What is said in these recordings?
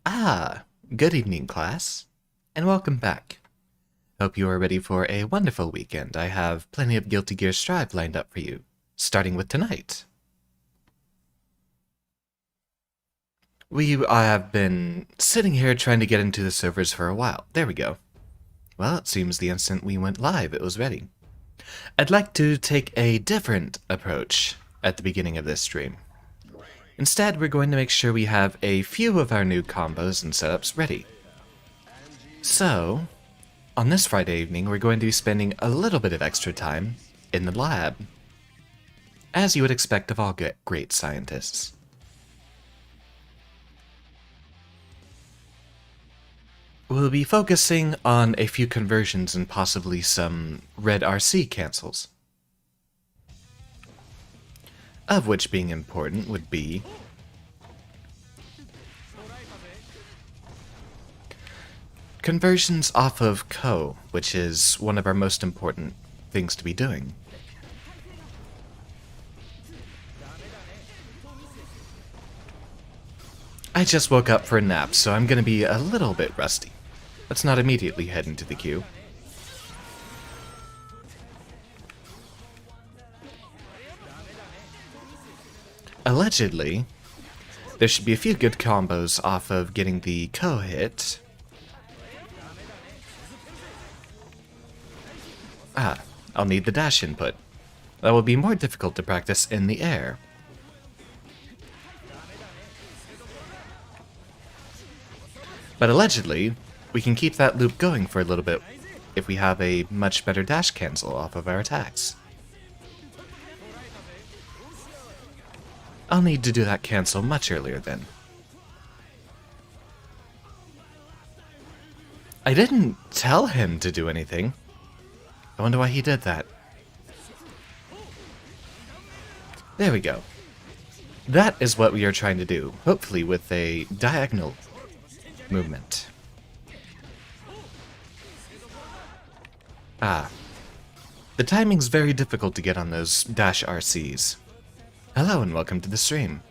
Ah, good evening, class, and welcome back. Hope you are ready for a wonderful weekend. I have plenty of Guilty Gear Strive lined up for you, starting with tonight. I have been sitting here trying to get into the servers for a while. There we go. Well, it seems the instant we went live, it was ready. I'd like to take a different approach at the beginning of this stream. Instead, we're going to make sure we have a few of our new combos and setups ready. So, on this Friday evening, we're going to be spending a little bit of extra time in the lab, as you would expect of all great scientists. We'll be focusing on a few conversions and possibly some red RC cancels. Of which being important would be conversions off of Co, which is one of our most important things to be doing. I just woke up for a nap, so I'm going to be a little bit rusty. Let's not immediately head into the queue. Allegedly, there should be a few good combos off of getting the Co hit. I'll need the dash input. That will be more difficult to practice in the air. But allegedly, we can keep that loop going for a little bit if we have a much better dash cancel off of our attacks. I'll need to do that cancel much earlier then. I didn't tell him to do anything. I wonder why he did that. There we go. That is what we are trying to do, hopefully with a diagonal movement. The timing's very difficult to get on those dash RCs. Hello and welcome to the stream.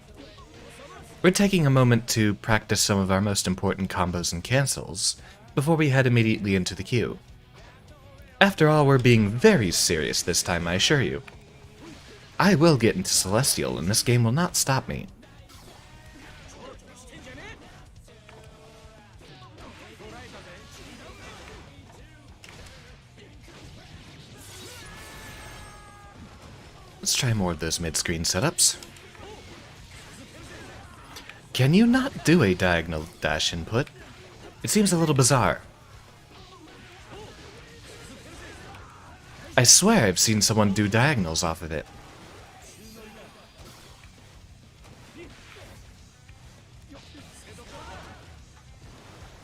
We're taking a moment to practice some of our most important combos and cancels before we head immediately into the queue. After all, we're being very serious this time, I assure you. I will get into Celestial, and this game will not stop me. Let's try more of those mid-screen setups. Can you not do a diagonal dash input? It seems a little bizarre. I swear I've seen someone do diagonals off of it.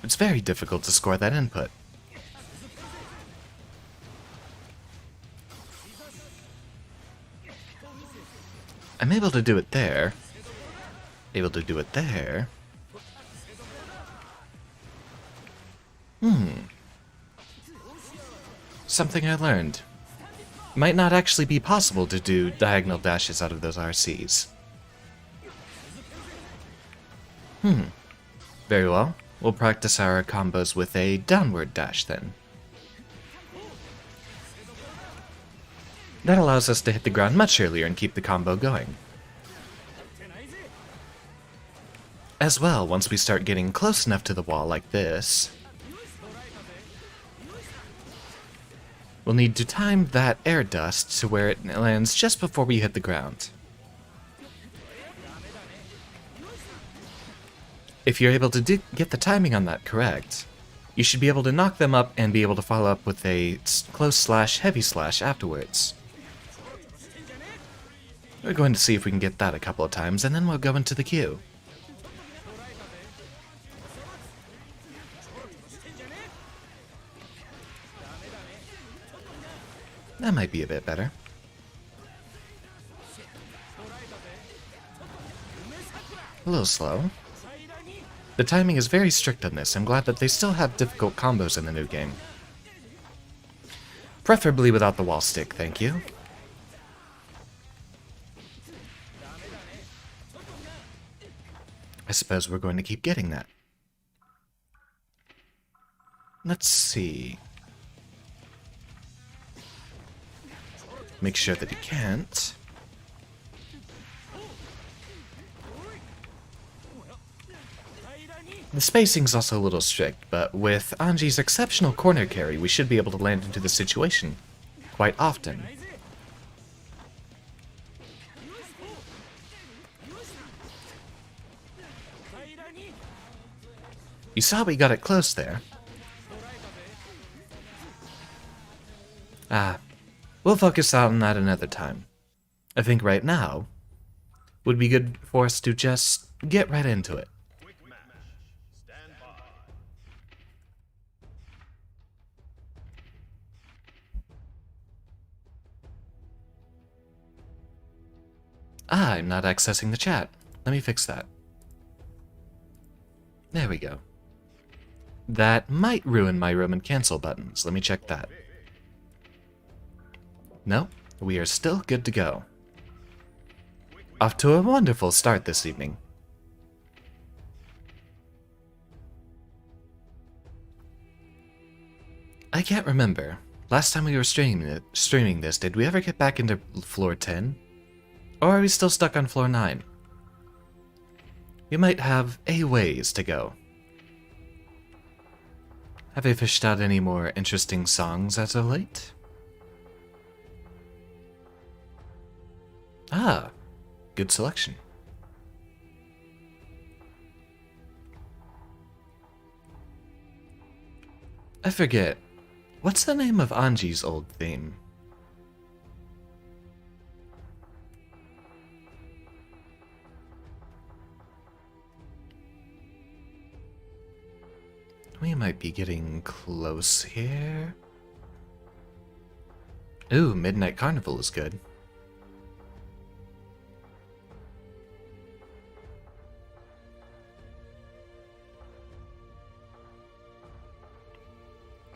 It's very difficult to score that input. I'm able to do it there. Able to do it there. Something I learned. Might not actually be possible to do diagonal dashes out of those RCs. Very well. We'll practice our combos with a downward dash then. That allows us to hit the ground much earlier and keep the combo going. As well, once we start getting close enough to the wall like this, we'll need to time that air dust to where it lands just before we hit the ground. If you're able to get the timing on that correct, you should be able to knock them up and be able to follow up with a close slash, heavy slash afterwards. We're going to see if we can get that a couple of times, and then we'll go into the queue. That might be a bit better. A little slow. The timing is very strict on this. I'm glad that they still have difficult combos in the new game. Preferably without the wall stick, thank you. I suppose we're going to keep getting that. Let's see. Make sure that he can't. The spacing's also a little strict, but with Anji's exceptional corner carry, we should be able to land into the situation quite often. You saw we got it close there. We'll focus on that another time. I think right now would be good for us to just get right into it. I'm not accessing the chat. Let me fix that. There we go. That might ruin my Roman cancel buttons. Let me check that. No, we are still good to go. Off to a wonderful start this evening. I can't remember. Last time we were streaming this, did we ever get back into floor 10? Or are we still stuck on floor 9? We might have a ways to go. Have I fished out any more interesting songs as of late? Ah, good selection. I forget. What's the name of Anji's old theme? We might be getting close here. Ooh, Midnight Carnival is good.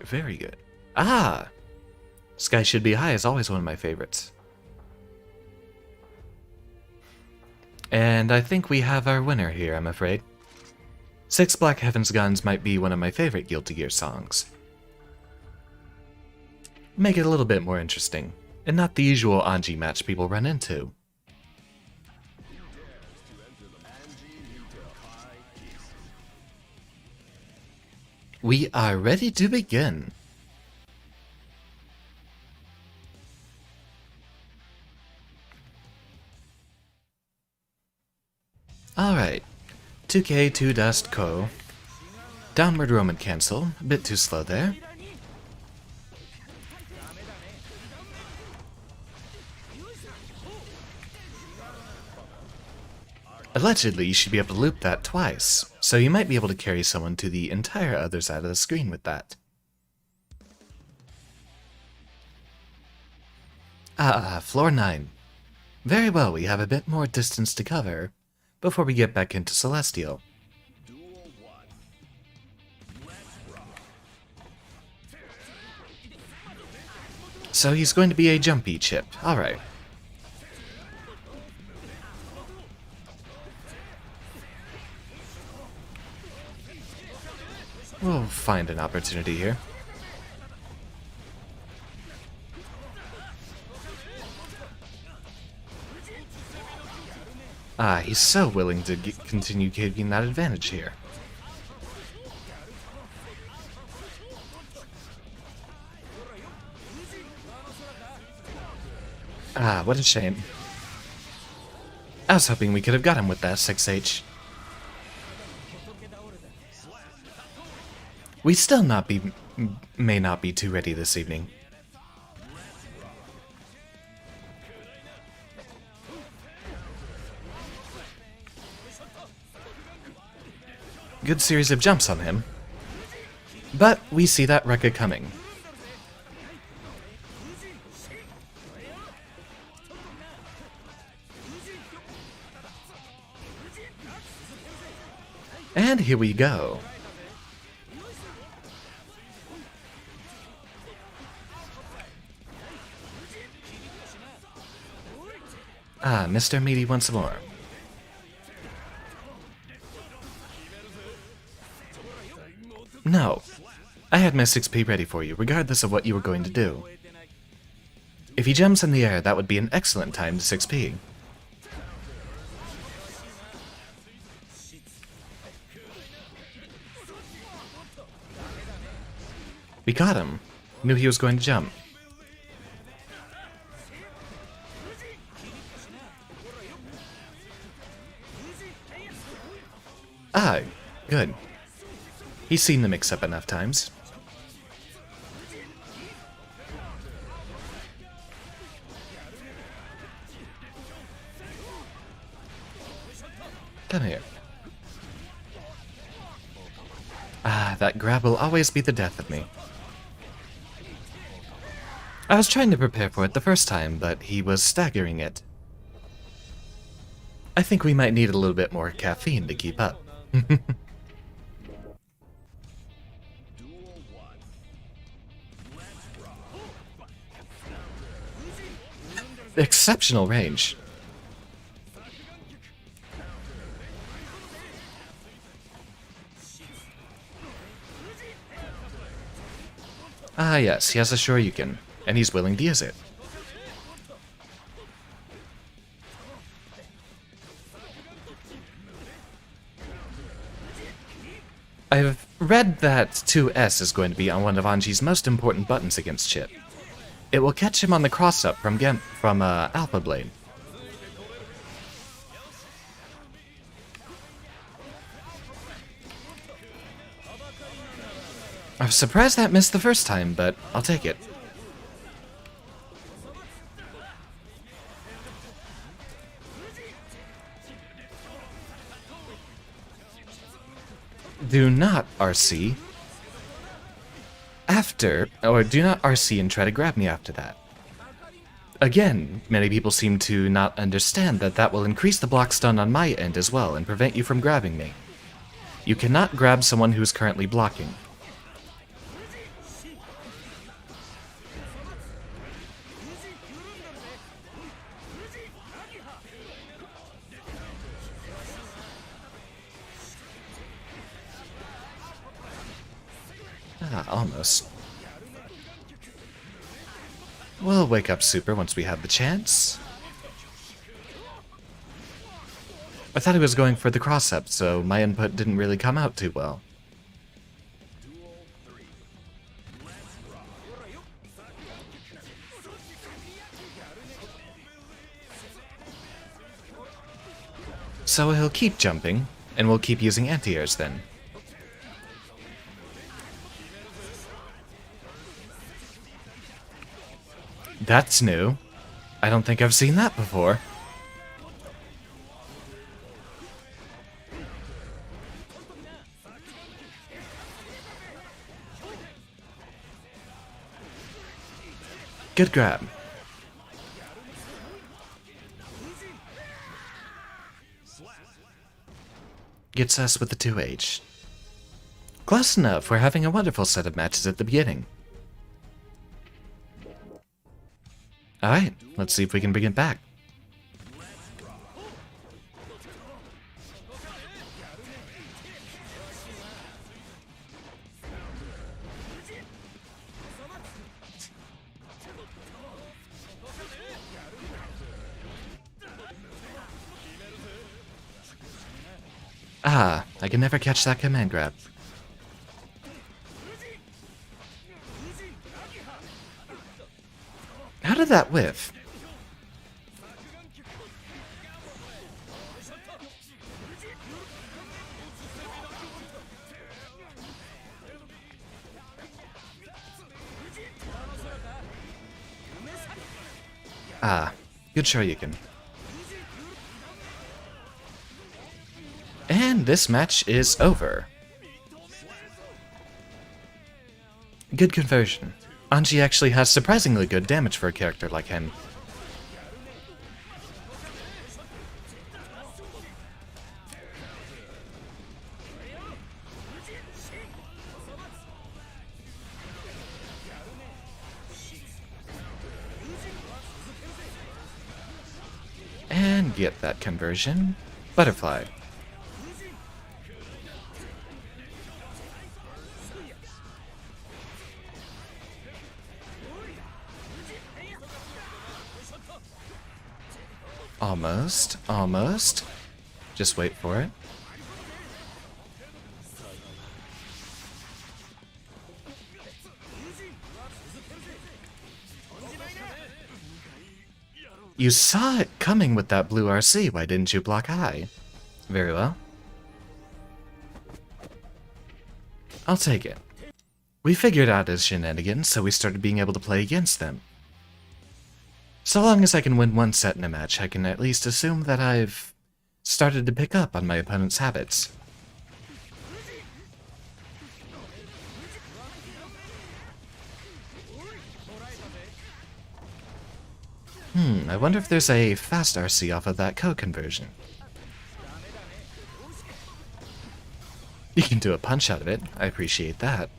Very good. Ah! Sky Should Be High is always one of my favorites. And I think we have our winner here, I'm afraid. Six Black Heaven's Guns might be one of my favorite Guilty Gear songs. Make it a little bit more interesting, and not the usual Anji match people run into. We are ready to begin. Alright, 2K2 Dust Co. Downward Roman cancel, a bit too slow there. Allegedly, you should be able to loop that twice, so you might be able to carry someone to the entire other side of the screen with that. Floor 9. Very well, we have a bit more distance to cover before we get back into Celestial. So he's going to be a jumpy chip, alright. We'll find an opportunity here. He's so willing to continue taking that advantage here. What a shame. I was hoping we could have got him with that 6H. We still may not be too ready this evening. Good series of jumps on him. But we see that Rekka coming. And here we go. Mr. Meaty once more. No. I had my 6p ready for you, regardless of what you were going to do. If he jumps in the air, that would be an excellent time to 6p. We got him. Knew he was going to jump. Ah, good. He's seen the mix-up enough times. Come here. Ah, that grab will always be the death of me. I was trying to prepare for it the first time, but he was staggering it. I think we might need a little bit more caffeine to keep up. Exceptional range. Ah yes, he has a Shoryuken, and he's willing to use it. I've read that 2S is going to be on one of Anji's most important buttons against Chip. It will catch him on the cross-up from Alpha Blade. I was surprised that missed the first time, but I'll take it. Do not RC do not RC and try to grab me after that. Again, many people seem to not understand that that will increase the block stun on my end as well and prevent you from grabbing me. You cannot grab someone who is currently blocking. Ah, almost. We'll wake up Super once we have the chance. I thought he was going for the cross-up, so my input didn't really come out too well. So he'll keep jumping, and we'll keep using anti-airs then. That's new. I don't think I've seen that before. Good grab. Gets us with the 2H. Close enough, we're having a wonderful set of matches at the beginning. Alright, let's see if we can bring it back. Ah, I can never catch that command grab. How did that whiff? Ah, good Shoryuken. And this match is over. Good conversion. Anji actually has surprisingly good damage for a character like him. And get that conversion. Butterfly. Almost, almost. Just wait for it. You saw it coming with that blue RC, why didn't you block high? Very well. I'll take it. We figured out his shenanigans, so we started being able to play against them. So long as I can win one set in a match, I can at least assume that I've started to pick up on my opponent's habits. I wonder if there's a fast RC off of that code conversion. You can do a punch out of it. I appreciate that.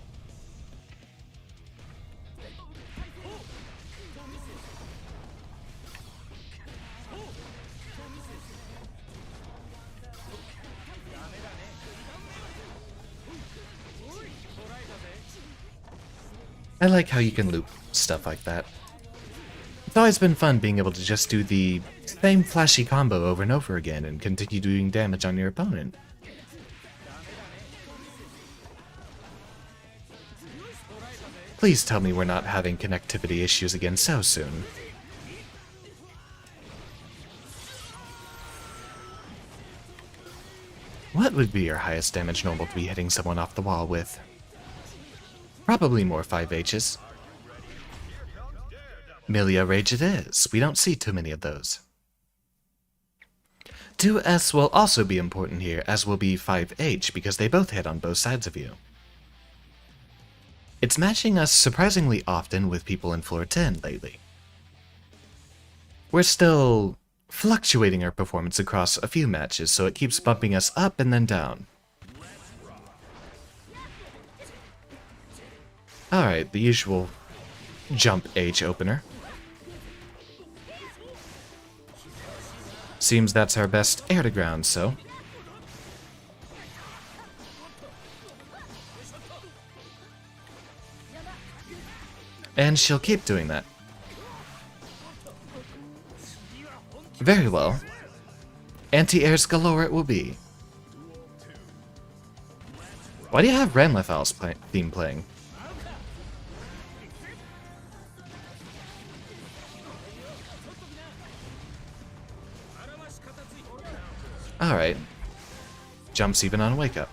I like how you can loop stuff like that. It's always been fun being able to just do the same flashy combo over and over again and continue doing damage on your opponent. Please tell me we're not having connectivity issues again so soon. What would be your highest damage normal to be hitting someone off the wall with? Probably more 5Hs. Milia Rage it is. We don't see too many of those. 2S will also be important here, as will be 5H, because they both hit on both sides of you. It's matching us surprisingly often with people in floor 10 lately. We're still fluctuating our performance across a few matches, so it keeps bumping us up and then down. Alright, the usual jump H opener. Seems that's our best air to ground, so. And she'll keep doing that. Very well. Anti-airs galore it will be. Why do you have Ranlefal's theme playing? Alright. Jumps even on Wake Up.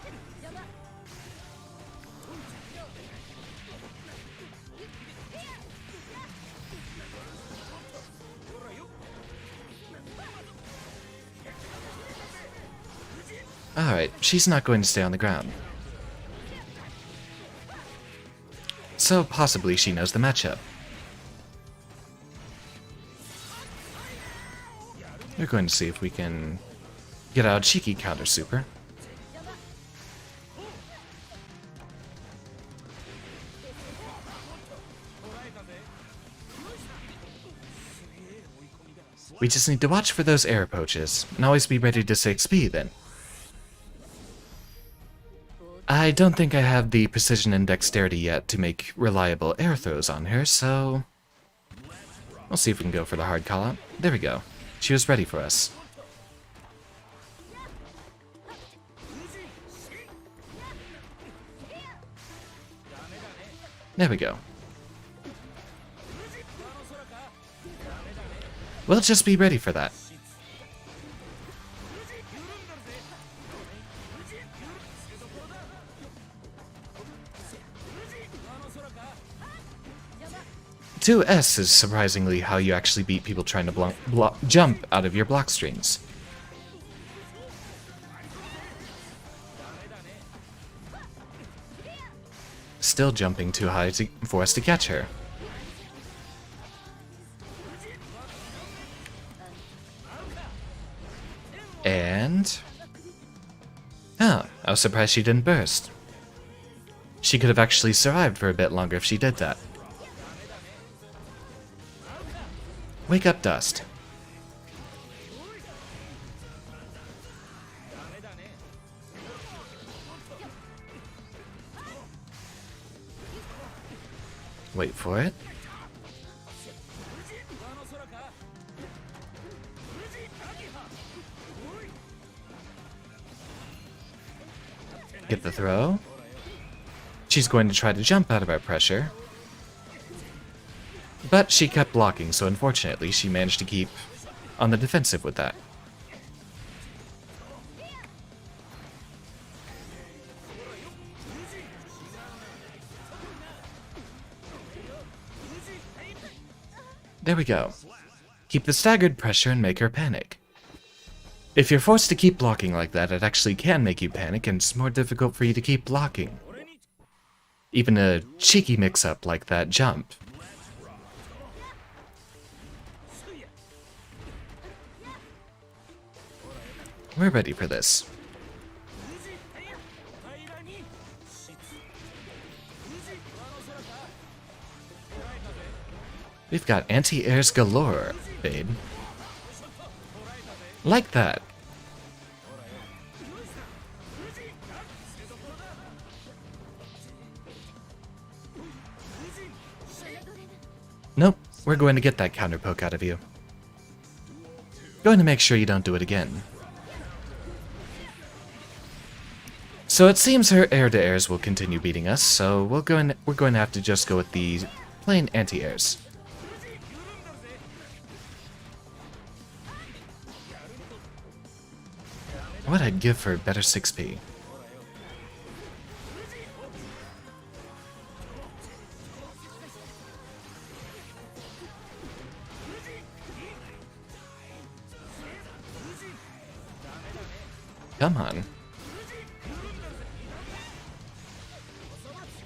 Alright, she's not going to stay on the ground. So possibly she knows the matchup. We're going to see if we can get out a cheeky counter super. We just need to watch for those air approaches, and always be ready to 6B then. I don't think I have the precision and dexterity yet to make reliable air throws on her, so we'll see if we can go for the hard call-out. There we go. She was ready for us. There we go. We'll just be ready for that. S is surprisingly how you actually beat people trying to jump out of your block strings. Still jumping too high for us to catch her. And... oh, I was surprised she didn't burst. She could have actually survived for a bit longer if she did that. Wake Up Dust. Wait for it. Get the throw. She's going to try to jump out of our pressure. But she kept blocking, so unfortunately she managed to keep on the defensive with that. There we go. Keep the staggered pressure and make her panic. If you're forced to keep blocking like that, it actually can make you panic, and it's more difficult for you to keep blocking. Even a cheeky mix-up like that jump. We're ready for this. We've got anti-airs galore, babe. Like that. Nope, we're going to get that counter poke out of you. Going to make sure you don't do it again. So it seems her air-to-airs will continue beating us, so we're going to have to just go with the plain anti-airs. What I'd give for better 6p. Come on.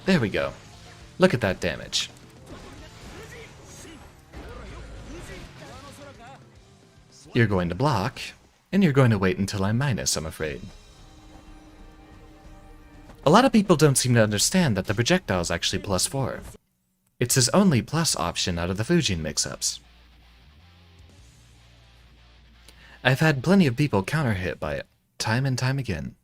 There we go. Look at that damage. You're going to block, and you're going to wait until I'm minus, I'm afraid. A lot of people don't seem to understand that the projectile is actually +4. It's his only plus option out of the Fujin mix-ups. I've had plenty of people counter-hit by it, time and time again.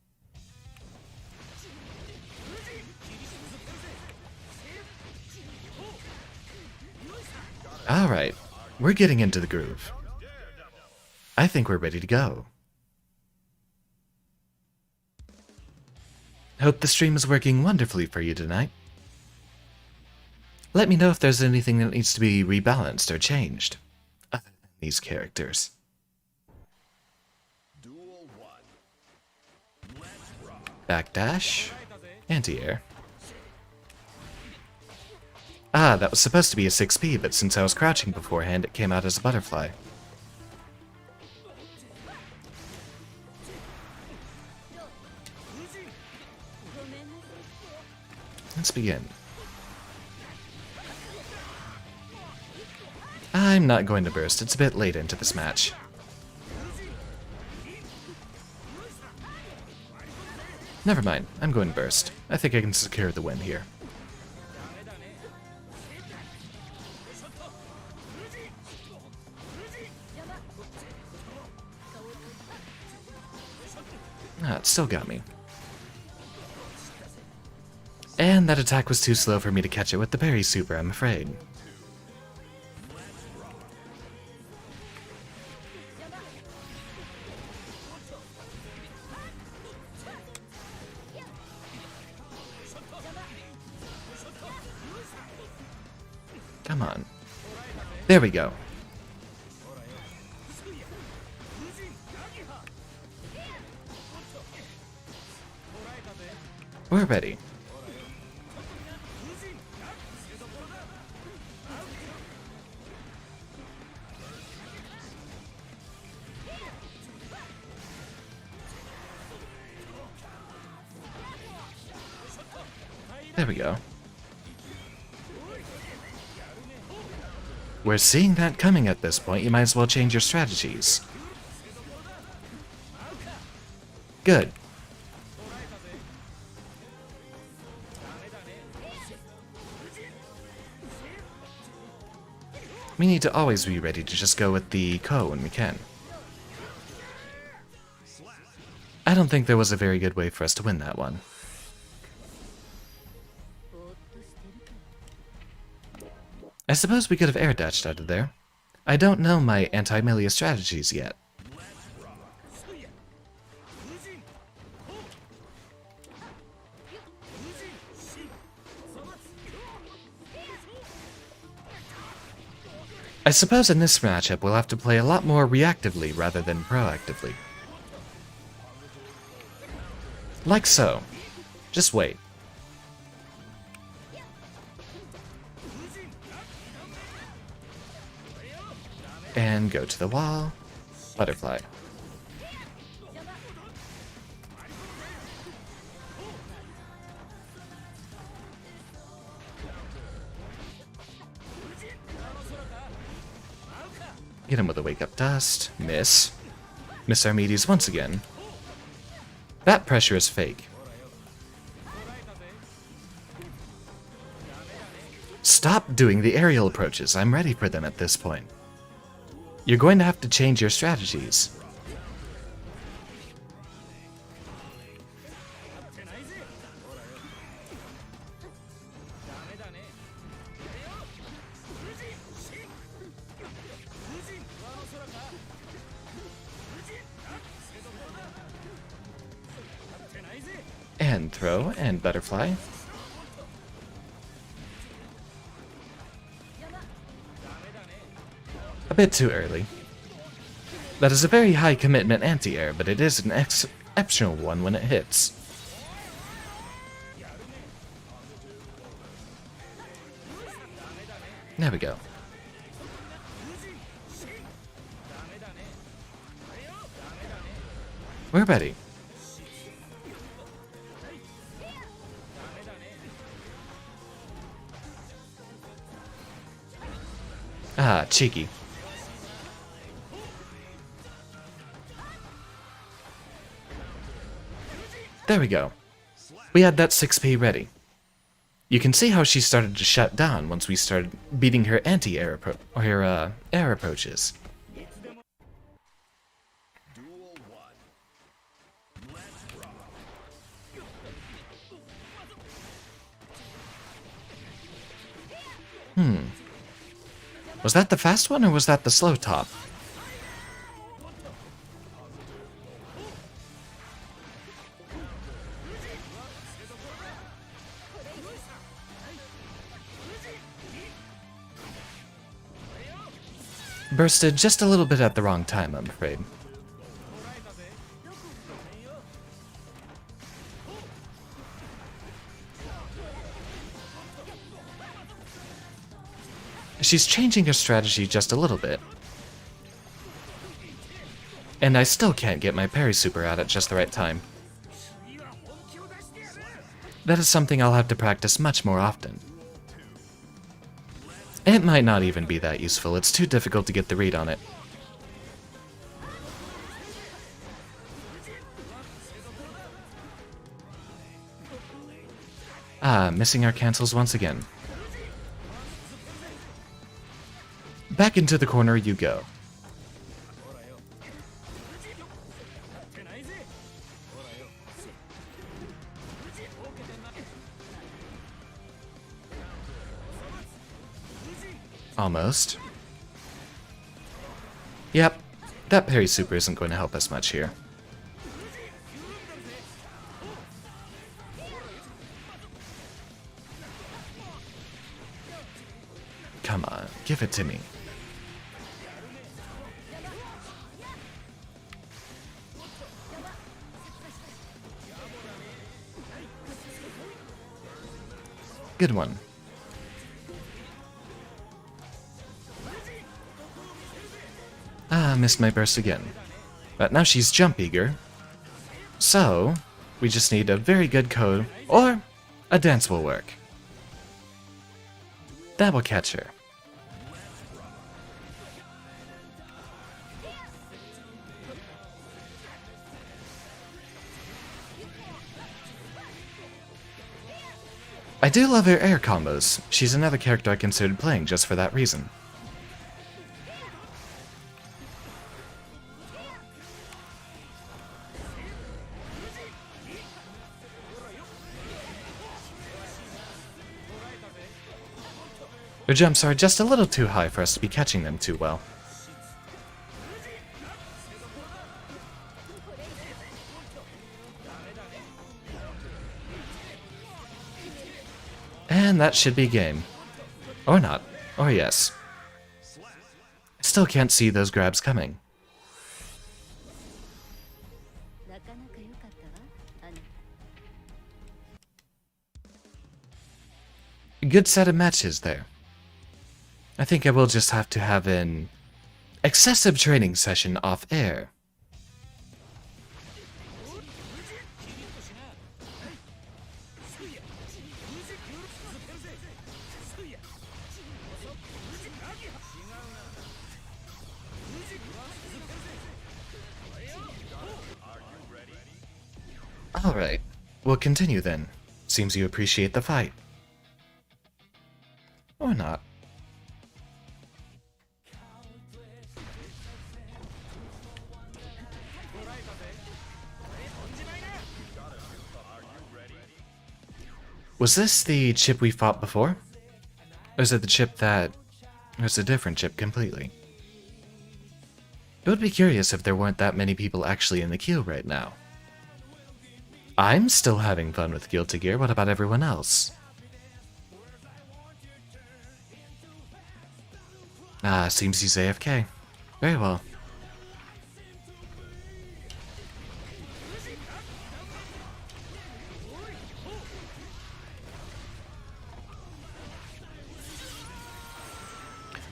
Alright, we're getting into the groove. I think we're ready to go. Hope the stream is working wonderfully for you tonight. Let me know if there's anything that needs to be rebalanced or changed, other than these characters. Backdash, anti-air. Ah, that was supposed to be a 6p, but since I was crouching beforehand, it came out as a butterfly. Let's begin. I'm not going to burst, it's a bit late into this match. Never mind, I'm going to burst. I think I can secure the win here. Ah, it still got me. And that attack was too slow for me to catch it with the parry super, I'm afraid. Come on. There we go. We're ready. There we go. We're seeing that coming at this point. You might as well change your strategies. Good. We need to always be ready to just go with the Ko when we can. I don't think there was a very good way for us to win that one. I suppose we could have air dashed out of there. I don't know my anti-melee strategies yet. I suppose in this matchup we'll have to play a lot more reactively rather than proactively. Like so. Just wait. And go to the wall. Butterfly. Hit him with a wake up dust. Miss. Miss Archimedes once again. That pressure is fake. Stop doing the aerial approaches. I'm ready for them at this point. You're going to have to change your strategies. And throw and butterfly. A bit too early. That is a very high commitment anti-air, but it is an exceptional one when it hits. There we go. We're ready. Ah, cheeky. There we go. We had that 6P ready. You can see how she started to shut down once we started beating her anti-air air approaches. Was that the fast one or was that the slow top? Bursted just a little bit at the wrong time, I'm afraid. She's changing her strategy just a little bit. And I still can't get my parry super out at just the right time. That is something I'll have to practice much more often. It might not even be that useful, it's too difficult to get the read on it. Ah, missing our cancels once again. Back into the corner you go. Almost. Yep, that parry super isn't going to help us much here. Come on, give it to me. Good one. Ah, missed my burst again. But now she's jump eager. So, we just need a very good code, or a dance will work. That will catch her. I do love her air combos. She's another character I considered playing just for that reason. Her jumps are just a little too high for us to be catching them too well. And that should be game. Or not. Or yes. Still can't see those grabs coming. Good set of matches there. I think I will just have to have an excessive training session off air. Alright, we'll continue then. Seems you appreciate the fight. Or not. Was this the chip we fought before? Or is it the chip that... Or is it a different chip completely? It would be curious if there weren't that many people actually in the queue right now. I'm still having fun with Guilty Gear, what about everyone else? Ah, seems he's AFK. Very well.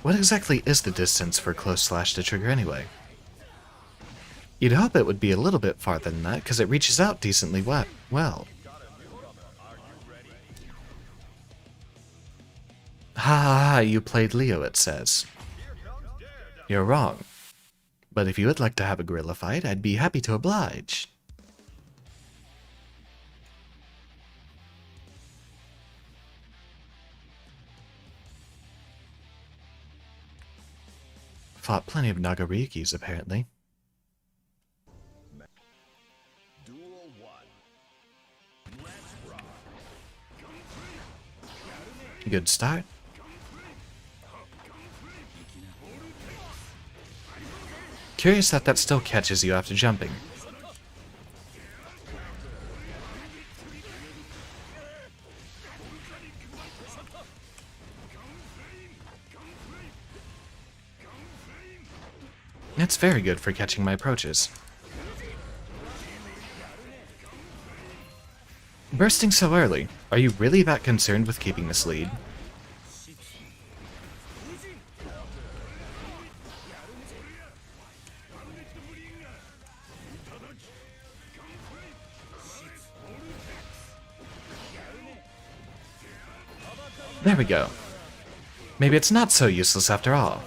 What exactly is the distance for close slash to trigger anyway? You'd hope it would be a little bit farther than that, because it reaches out decently well. Ha ha ha, you played Leo, it says. You're wrong. But if you would like to have a gorilla fight, I'd be happy to oblige. Fought plenty of Nagarikis, apparently. Good start. Curious that still catches you after jumping. It's very good for catching my approaches. Bursting so early. Are you really that concerned with keeping this lead? There we go. Maybe it's not so useless after all.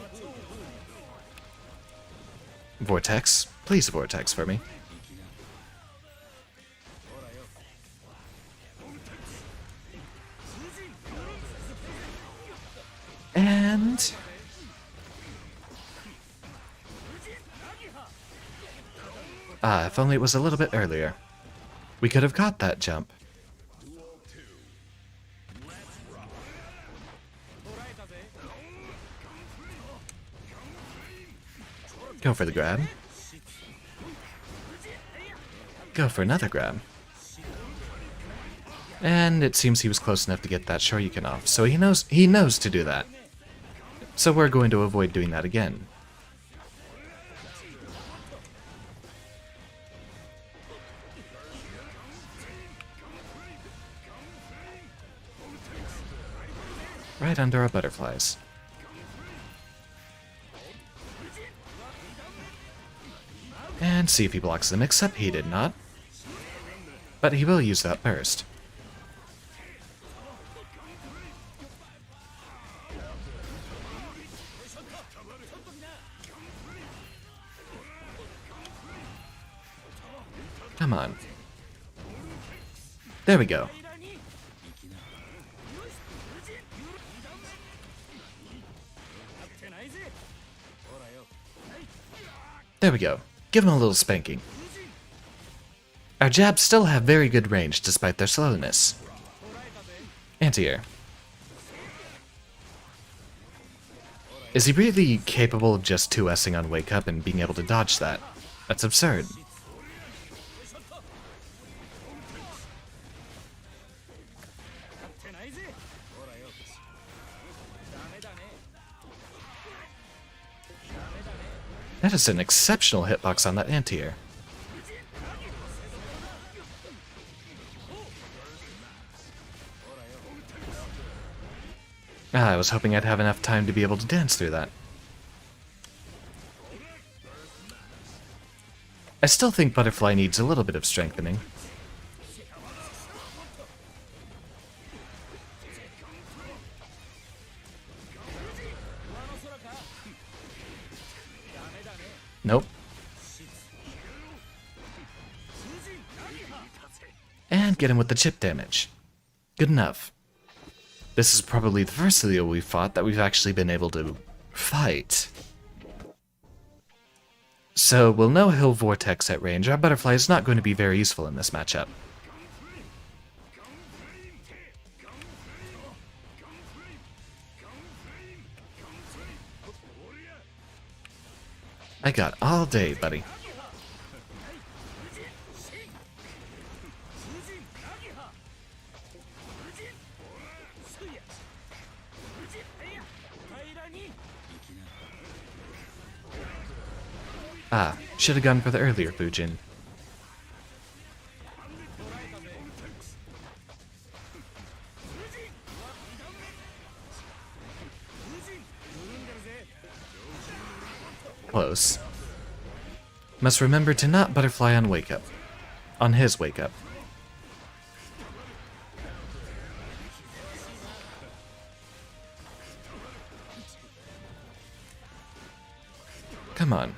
Vortex. Please Vortex for me. And... ah, if only it was a little bit earlier. We could have caught that jump. Go for the grab. Go for another grab. And it seems he was close enough to get that Shoryuken off, so he knows to do that. So we're going to avoid doing that again. Right under our butterflies. And see if he blocks them, except he did not. But he will use that burst. Come on. There we go. There we go. Give him a little spanking. Our jabs still have very good range despite their slowness. Anti-air. Is he really capable of just 2S'ing on Wake Up and being able to dodge that? That's absurd. That is an exceptional hitbox on that anti-air. I was hoping I'd have enough time to be able to dance through that. I still think Butterfly needs a little bit of strengthening. Nope. And get him with the chip damage. Good enough. This is probably the first Leo we've fought that we've actually been able to fight. So we'll know he'll Vortex at range. Our Butterfly is not going to be very useful in this matchup. I got all day, buddy. Ah, should have gone for the earlier Fujin. Close. Must remember to not Butterfly on Wake Up. On his Wake Up. Come on.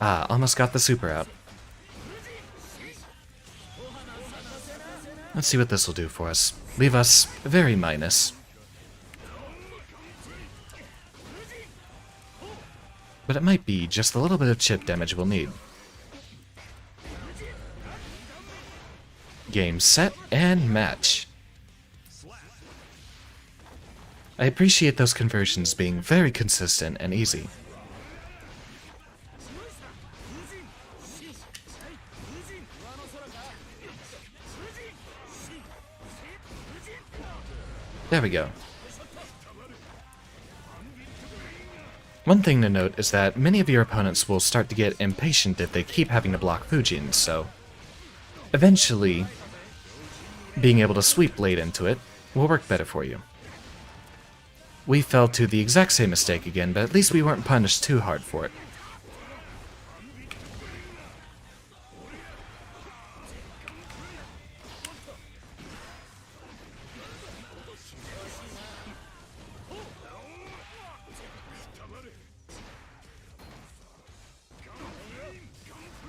Ah, almost got the super out. Let's see what this will do for us. Leave us very minus. But it might be just a little bit of chip damage we'll need. Game, set, and match. I appreciate those conversions being very consistent and easy. There we go. One thing to note is that many of your opponents will start to get impatient if they keep having to block Fujin, so eventually being able to sweep late into it will work better for you. We fell to the exact same mistake again, but at least we weren't punished too hard for it.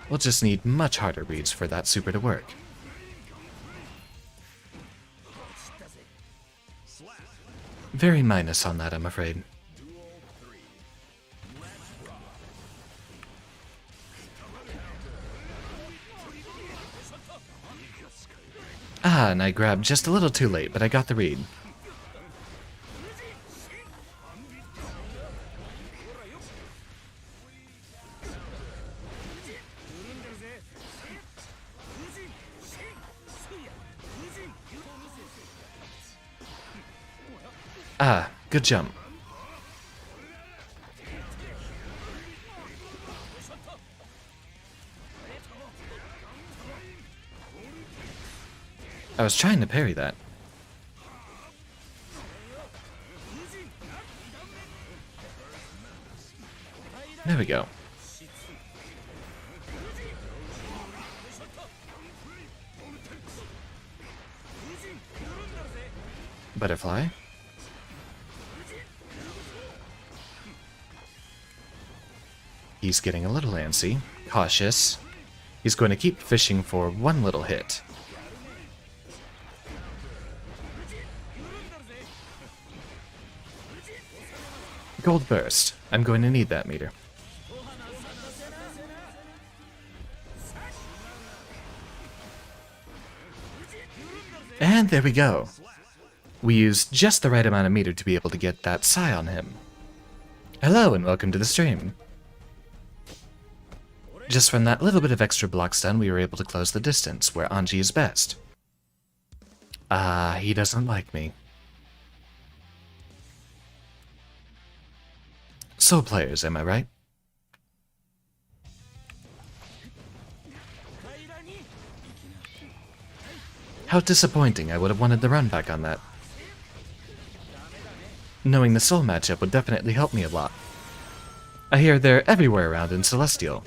We'll just need much harder reads for that super to work. Very minus on that, I'm afraid. Ah, and I grabbed just a little too late, but I got the read. Ah, good jump. I was trying to parry that. There we go. Butterfly. He's getting a little antsy, cautious. He's going to keep fishing for one little hit. Gold burst. I'm going to need that meter. And there we go. We used just the right amount of meter to be able to get that Psy on him. Hello and welcome to the stream. Just from that little bit of extra block stun, we were able to close the distance, where Anji is best. Ah, he doesn't like me. Soul players, am I right? How disappointing. I would have wanted the run back on that. Knowing the Soul matchup would definitely help me a lot. I hear they're everywhere around in Celestial.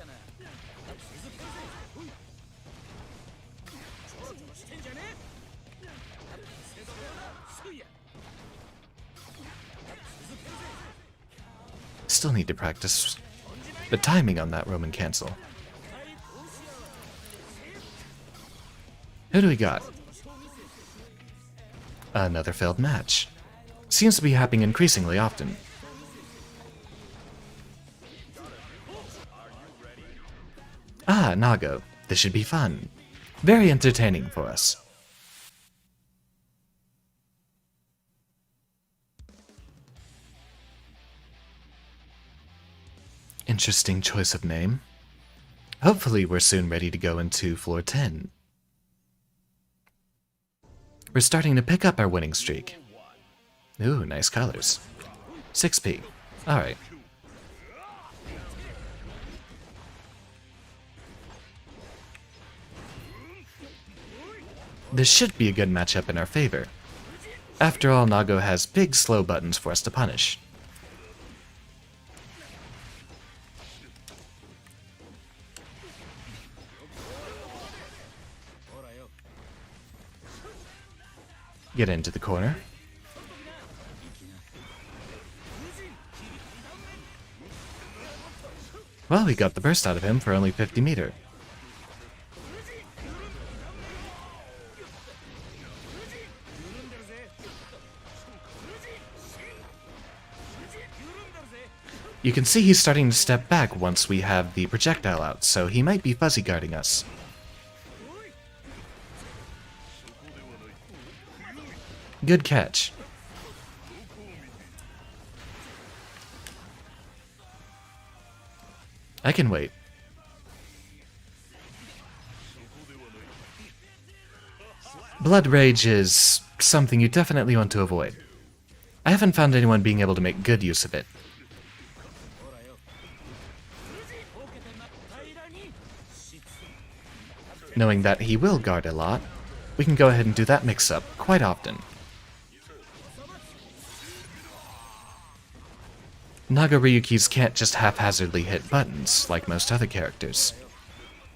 Still need to practice the timing on that Roman cancel. Who do we got? Another failed match. Seems to be happening increasingly often. Ah, Nago. This should be fun. Very entertaining for us. Interesting choice of name. Hopefully we're soon ready to go into floor 10. We're starting to pick up our winning streak. Ooh, nice colors. 6p. Alright. This should be a good matchup in our favor. After all, Nago has big slow buttons for us to punish. Get into the corner. Well, we got the burst out of him for only 50 meter. You can see he's starting to step back once we have the projectile out, so he might be fuzzy guarding us. Good catch. I can wait. Blood Rage is something you definitely want to avoid. I haven't found anyone being able to make good use of it. Knowing that he will guard a lot, we can go ahead and do that mix-up quite often. Naga Ryukis can't just haphazardly hit buttons, like most other characters.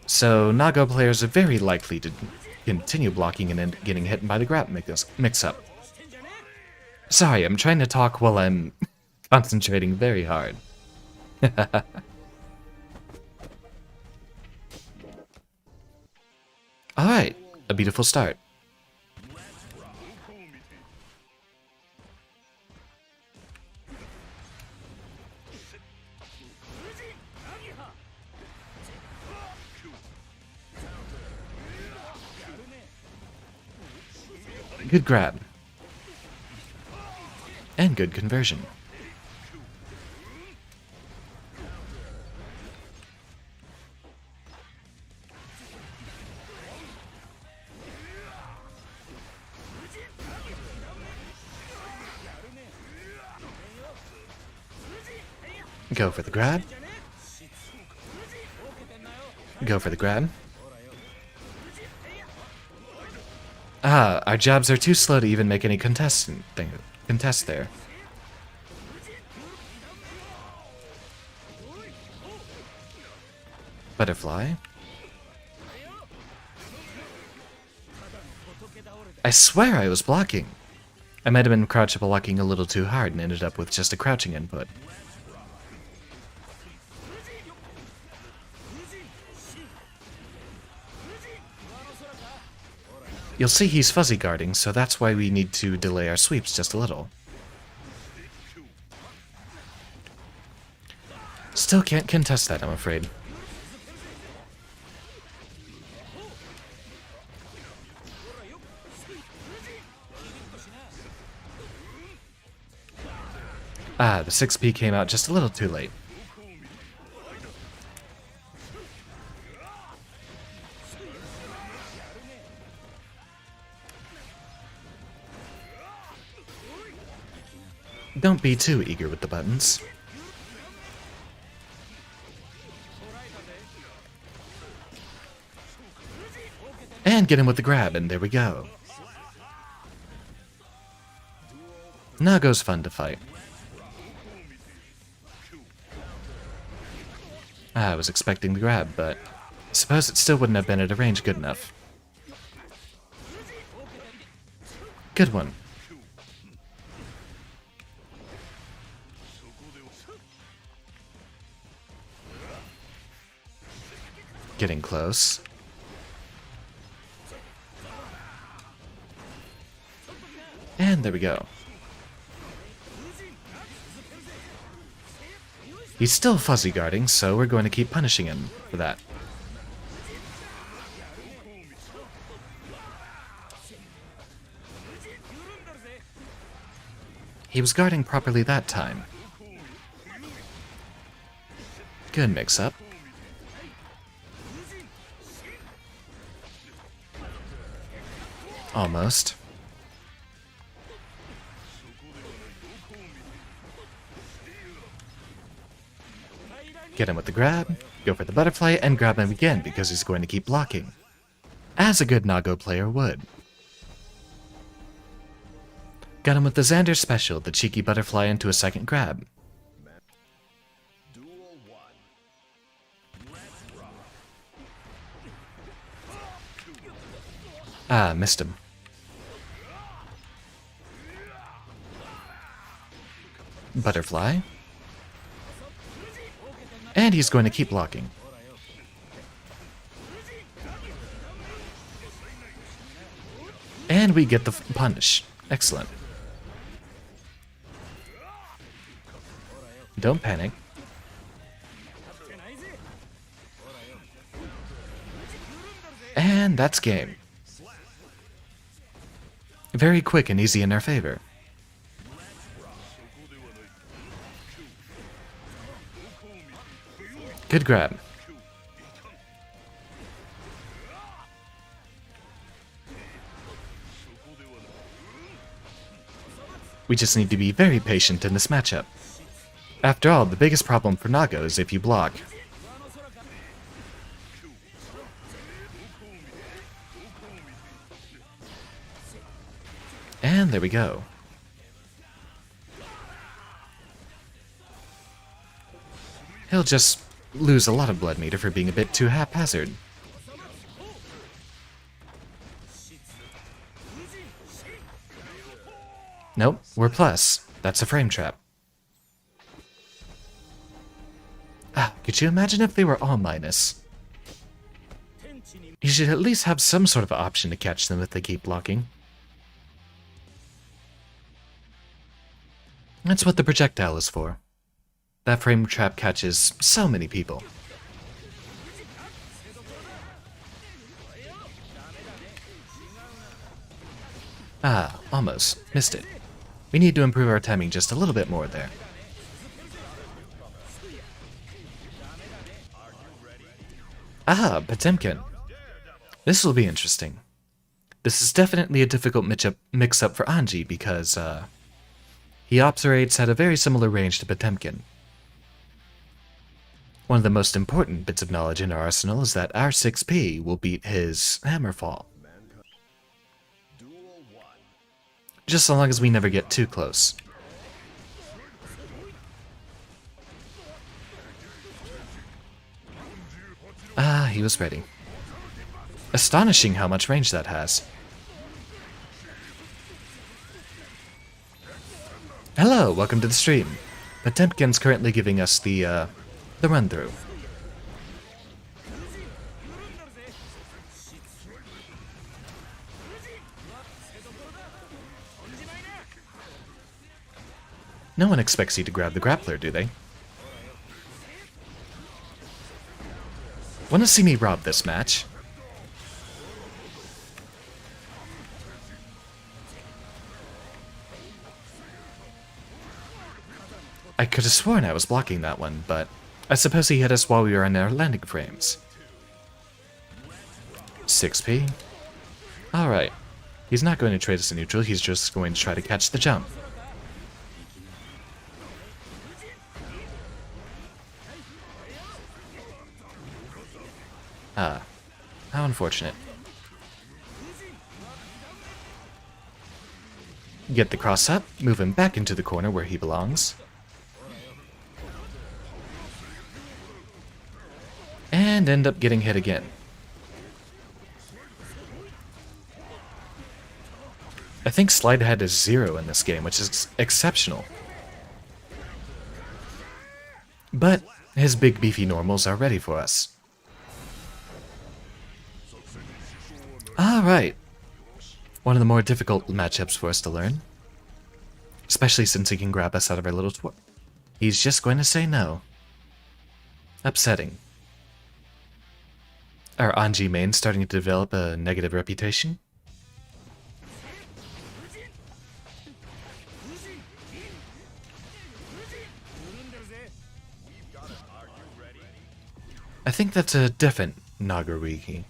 So, Naga players are very likely to continue blocking and getting hit by the grab mix-up. Sorry, I'm trying to talk while I'm concentrating very hard. Alright, a beautiful start. Good grab. And good conversion. Go for the grab. Go for the grab. Ah, our jabs are too slow to even make any contest there. Butterfly. I swear I was blocking. I might have been crouch blocking a little too hard and ended up with just a crouching input. You'll see he's fuzzy guarding, so that's why we need to delay our sweeps just a little. Still can't contest that, I'm afraid. Ah, the 6p came out just a little too late. Don't be too eager with the buttons. And get him with the grab, and there we go. Nago's fun to fight. I was expecting the grab, but I suppose it still wouldn't have been at a range good enough. Good one. Getting close. And there we go. He's still fuzzy guarding, so we're going to keep punishing him for that. He was guarding properly that time. Good mix-up. Almost. Get him with the grab, go for the butterfly, and grab him again because he's going to keep blocking. As a good Nago player would. Got him with the Xander special, the cheeky butterfly into a second grab. Ah, missed him. Butterfly. And he's going to keep blocking. And we get the punish. Excellent. Don't panic. And that's game. Very quick and easy in our favor. Good grab. We just need to be very patient in this matchup. After all, the biggest problem for Nago is if you block. And there we go. He'll just lose a lot of blood meter for being a bit too haphazard. Nope, we're plus. That's a frame trap. Ah, could you imagine if they were all minus? You should at least have some sort of option to catch them if they keep blocking. That's what the projectile is for. That frame trap catches so many people. Ah, almost. Missed it. We need to improve our timing just a little bit more there. Ah, Potemkin. This will be interesting. This is definitely a difficult mix-up for Anji because, he operates at a very similar range to Potemkin. One of the most important bits of knowledge in our arsenal is that our 6P will beat his Hammerfall. Just so long as we never get too close. Ah, he was ready. Astonishing how much range that has. Hello, welcome to the stream. Potemkin's currently giving us the run-through. No one expects you to grab the grappler, do they? Wanna see me rob this match? I could have sworn I was blocking that one, but I suppose he hit us while we were in our landing frames. 6P? Alright. He's not going to trade us a neutral, he's just going to try to catch the jump. Ah, how unfortunate. Get the cross up, move him back into the corner where he belongs. And end up getting hit again. I think slide ahead is 0 in this game, which is exceptional. But his big beefy normals are ready for us. Alright. One of the more difficult matchups for us to learn. Especially since he can grab us out of our little He's just going to say no. Upsetting. Our Anji main starting to develop a negative reputation. I think that's a different Nagarugi.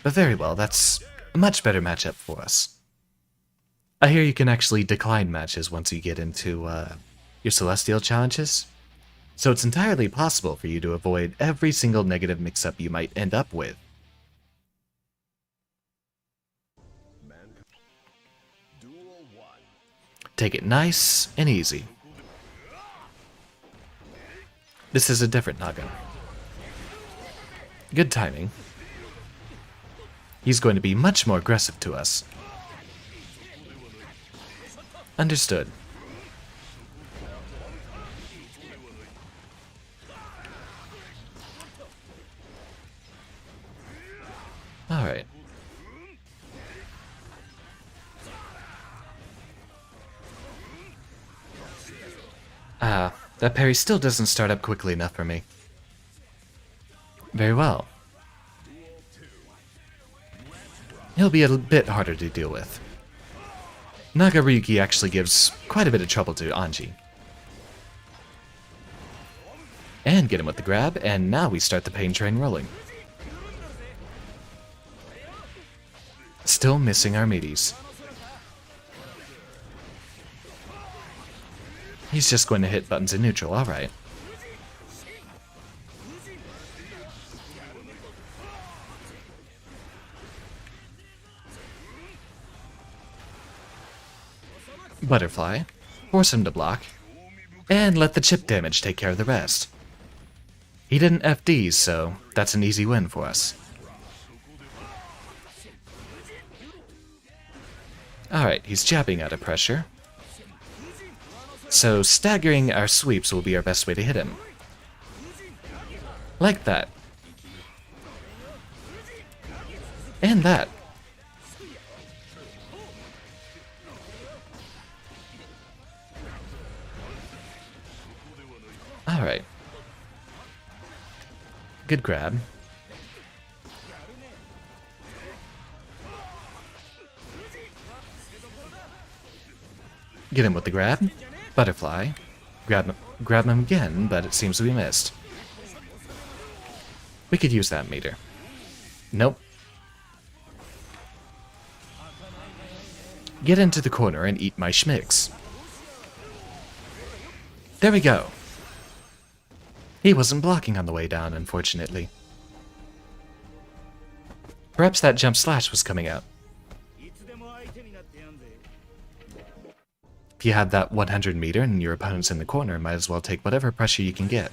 But very well, that's a much better matchup for us. I hear you can actually decline matches once you get into your Celestial challenges. So it's entirely possible for you to avoid every single negative mix-up you might end up with. Take it nice and easy. This is a different Naga. Good timing. He's going to be much more aggressive to us. Understood. Alright. That parry still doesn't start up quickly enough for me. Very well. He'll be a bit harder to deal with. Nagarugi actually gives quite a bit of trouble to Anji. And get him with the grab, and now we start the pain train rolling. Still missing our meaties. He's just going to hit buttons in neutral, alright. Butterfly, force him to block, and let the chip damage take care of the rest. He didn't FD, so that's an easy win for us. Alright, he's jabbing out of pressure. So staggering our sweeps will be our best way to hit him. Like that. And that. Alright. Good grab. Get him with the grab. Butterfly. Grab him again, but it seems we missed. We could use that meter. Nope. Get into the corner and eat my schmicks. There we go. He wasn't blocking on the way down, unfortunately. Perhaps that jump slash was coming out. If you have that 100 meter and your opponent's in the corner, might as well take whatever pressure you can get.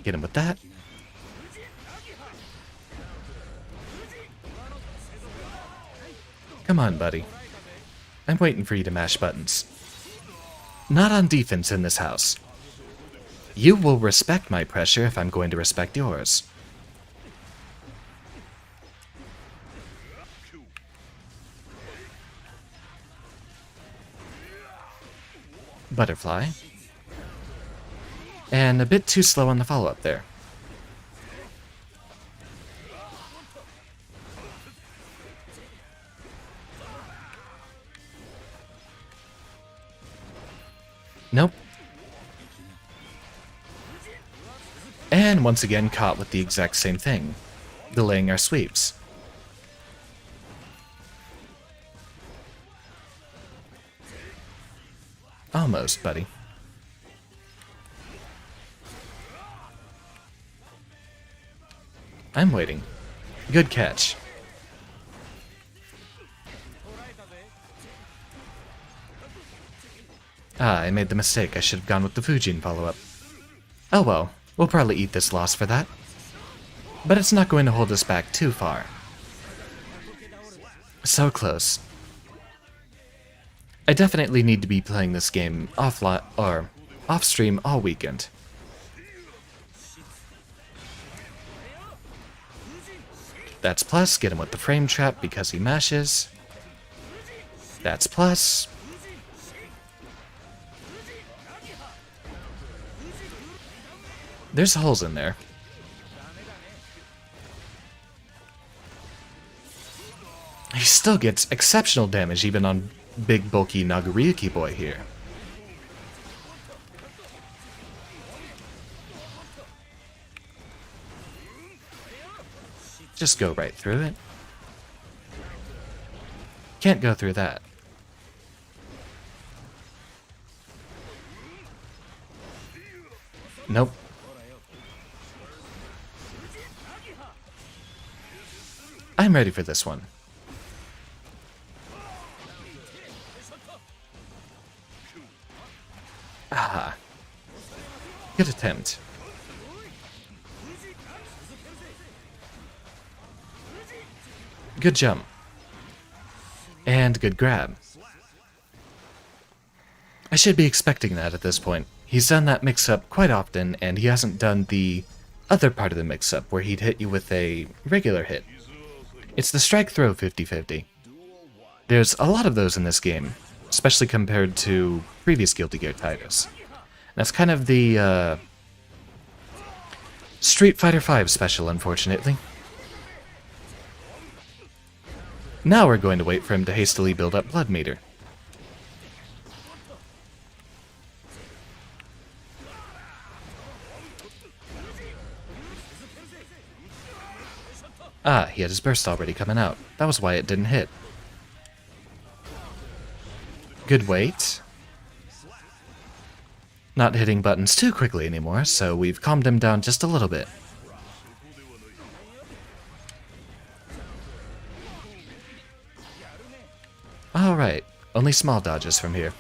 Get him with that. Come on, buddy. I'm waiting for you to mash buttons. Not on defense in this house. You will respect my pressure if I'm going to respect yours. Butterfly. And a bit too slow on the follow-up there. Nope. And once again caught with the exact same thing, delaying our sweeps. Almost, buddy. I'm waiting. Good catch. Ah, I made the mistake. I should have gone with the Fujin follow-up. Oh well, we'll probably eat this loss for that. But it's not going to hold us back too far. So close. I definitely need to be playing this game off-stream all weekend. That's plus, get him with the frame trap because he mashes. That's plus. There's holes in there. He still gets exceptional damage even on big bulky Nagoriyuki boy here. Just go right through it. Can't go through that. Nope. I'm ready for this one. Ah. Good attempt. Good jump. And good grab. I should be expecting that at this point. He's done that mix-up quite often, and he hasn't done the other part of the mix-up where he'd hit you with a regular hit. It's the strike-throw 50-50. There's a lot of those in this game, especially compared to previous Guilty Gear titles. That's kind of the Street Fighter V special, unfortunately. Now we're going to wait for him to hastily build up blood meter. Ah, he had his burst already coming out. That was why it didn't hit. Good wait. Not hitting buttons too quickly anymore, so we've calmed him down just a little bit. Alright, only small dodges from here.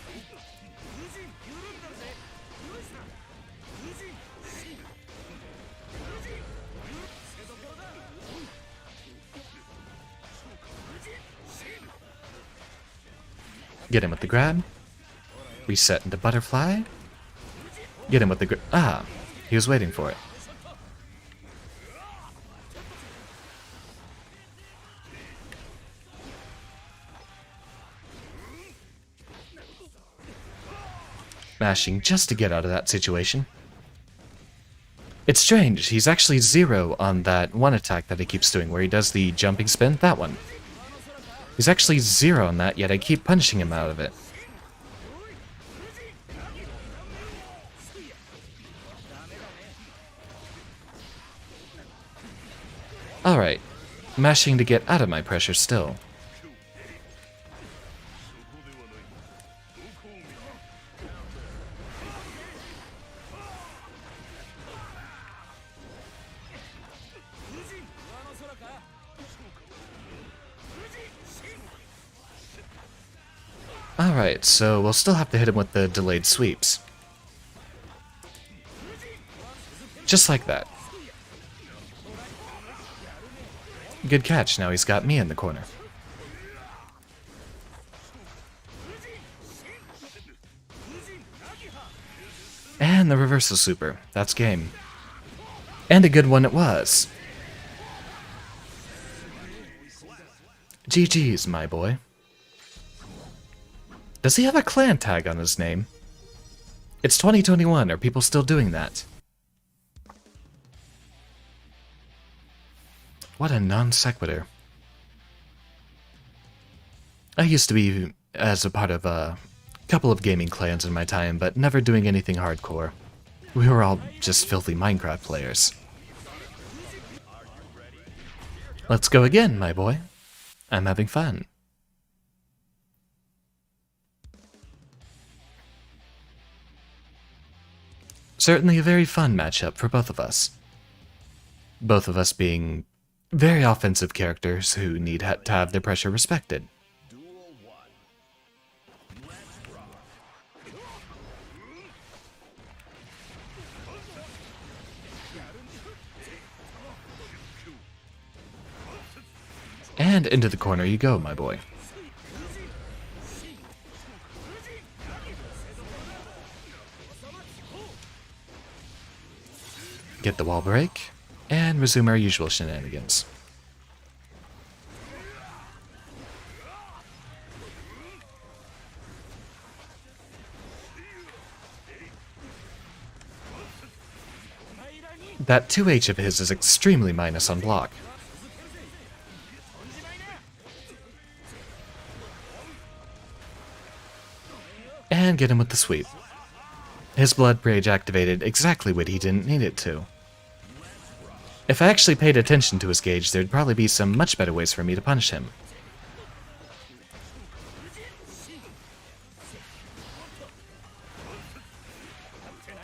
Get him with the grab. Reset into butterfly. Get him with the grab. Ah, he was waiting for it. Mashing just to get out of that situation. It's strange, he's actually 0 on that one attack that he keeps doing where he does the jumping spin, that one. He's actually 0 on that, yet I keep punishing him out of it. Alright, mashing to get out of my pressure still. Alright, so we'll still have to hit him with the delayed sweeps. Just like that. Good catch, now he's got me in the corner. And the reversal super. That's game. And a good one it was. GG's, my boy. Does he have a clan tag on his name? It's 2021, are people still doing that? What a non sequitur. I used to be as a part of a couple of gaming clans in my time, but never doing anything hardcore. We were all just filthy Minecraft players. Let's go again, my boy. I'm having fun. Certainly a very fun matchup for both of us. Both of us being very offensive characters who need to have their pressure respected. And into the corner you go, my boy. Get the wall break, and resume our usual shenanigans. That 2H of his is extremely minus on block. And get him with the sweep. His blood rage activated exactly what he didn't need it to. If I actually paid attention to his gauge, there'd probably be some much better ways for me to punish him.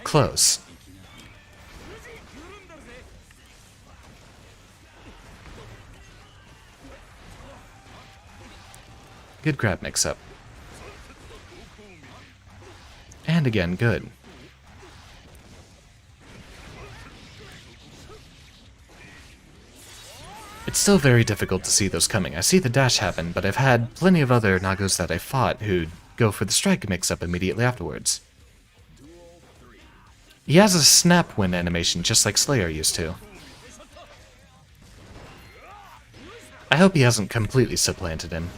Close. Good grab mix-up. And again, good. It's still very difficult to see those coming. I see the dash happen, but I've had plenty of other Nagos that I fought who'd go for the strike mix-up immediately afterwards. He has a snap win animation just like Slayer used to. I hope he hasn't completely supplanted him.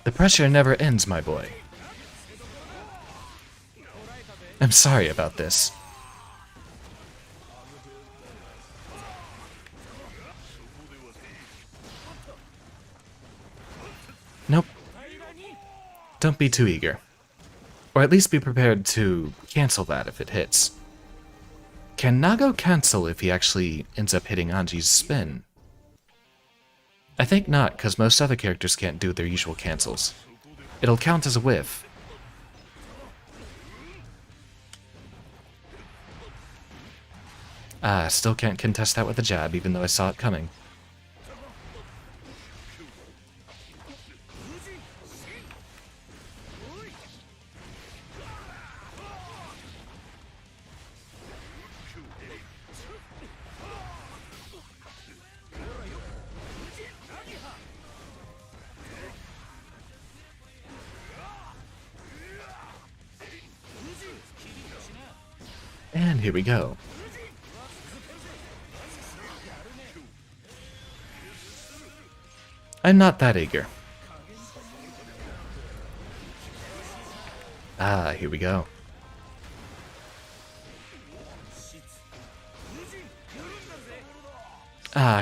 The pressure never ends, my boy. I'm sorry about this. Nope. Don't be too eager. Or at least be prepared to cancel that if it hits. Can Nago cancel if he actually ends up hitting Anji's spin? I think not, because most other characters can't do their usual cancels. It'll count as a whiff. Still can't contest that with a jab, even though I saw it coming. And here we go. I'm not that eager. Here we go.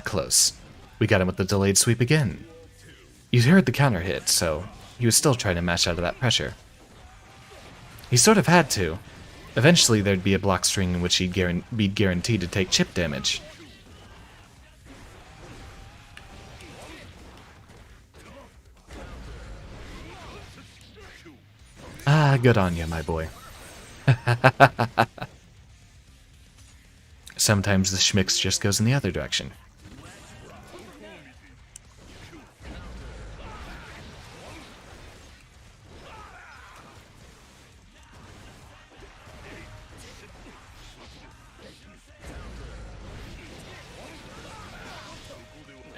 Close. We got him with the delayed sweep again. You heard the counter hit, so he was still trying to mash out of that pressure. He sort of had to. Eventually there'd be a block string in which he'd be guaranteed to take chip damage. Good on you, my boy. Sometimes the schmix just goes in the other direction.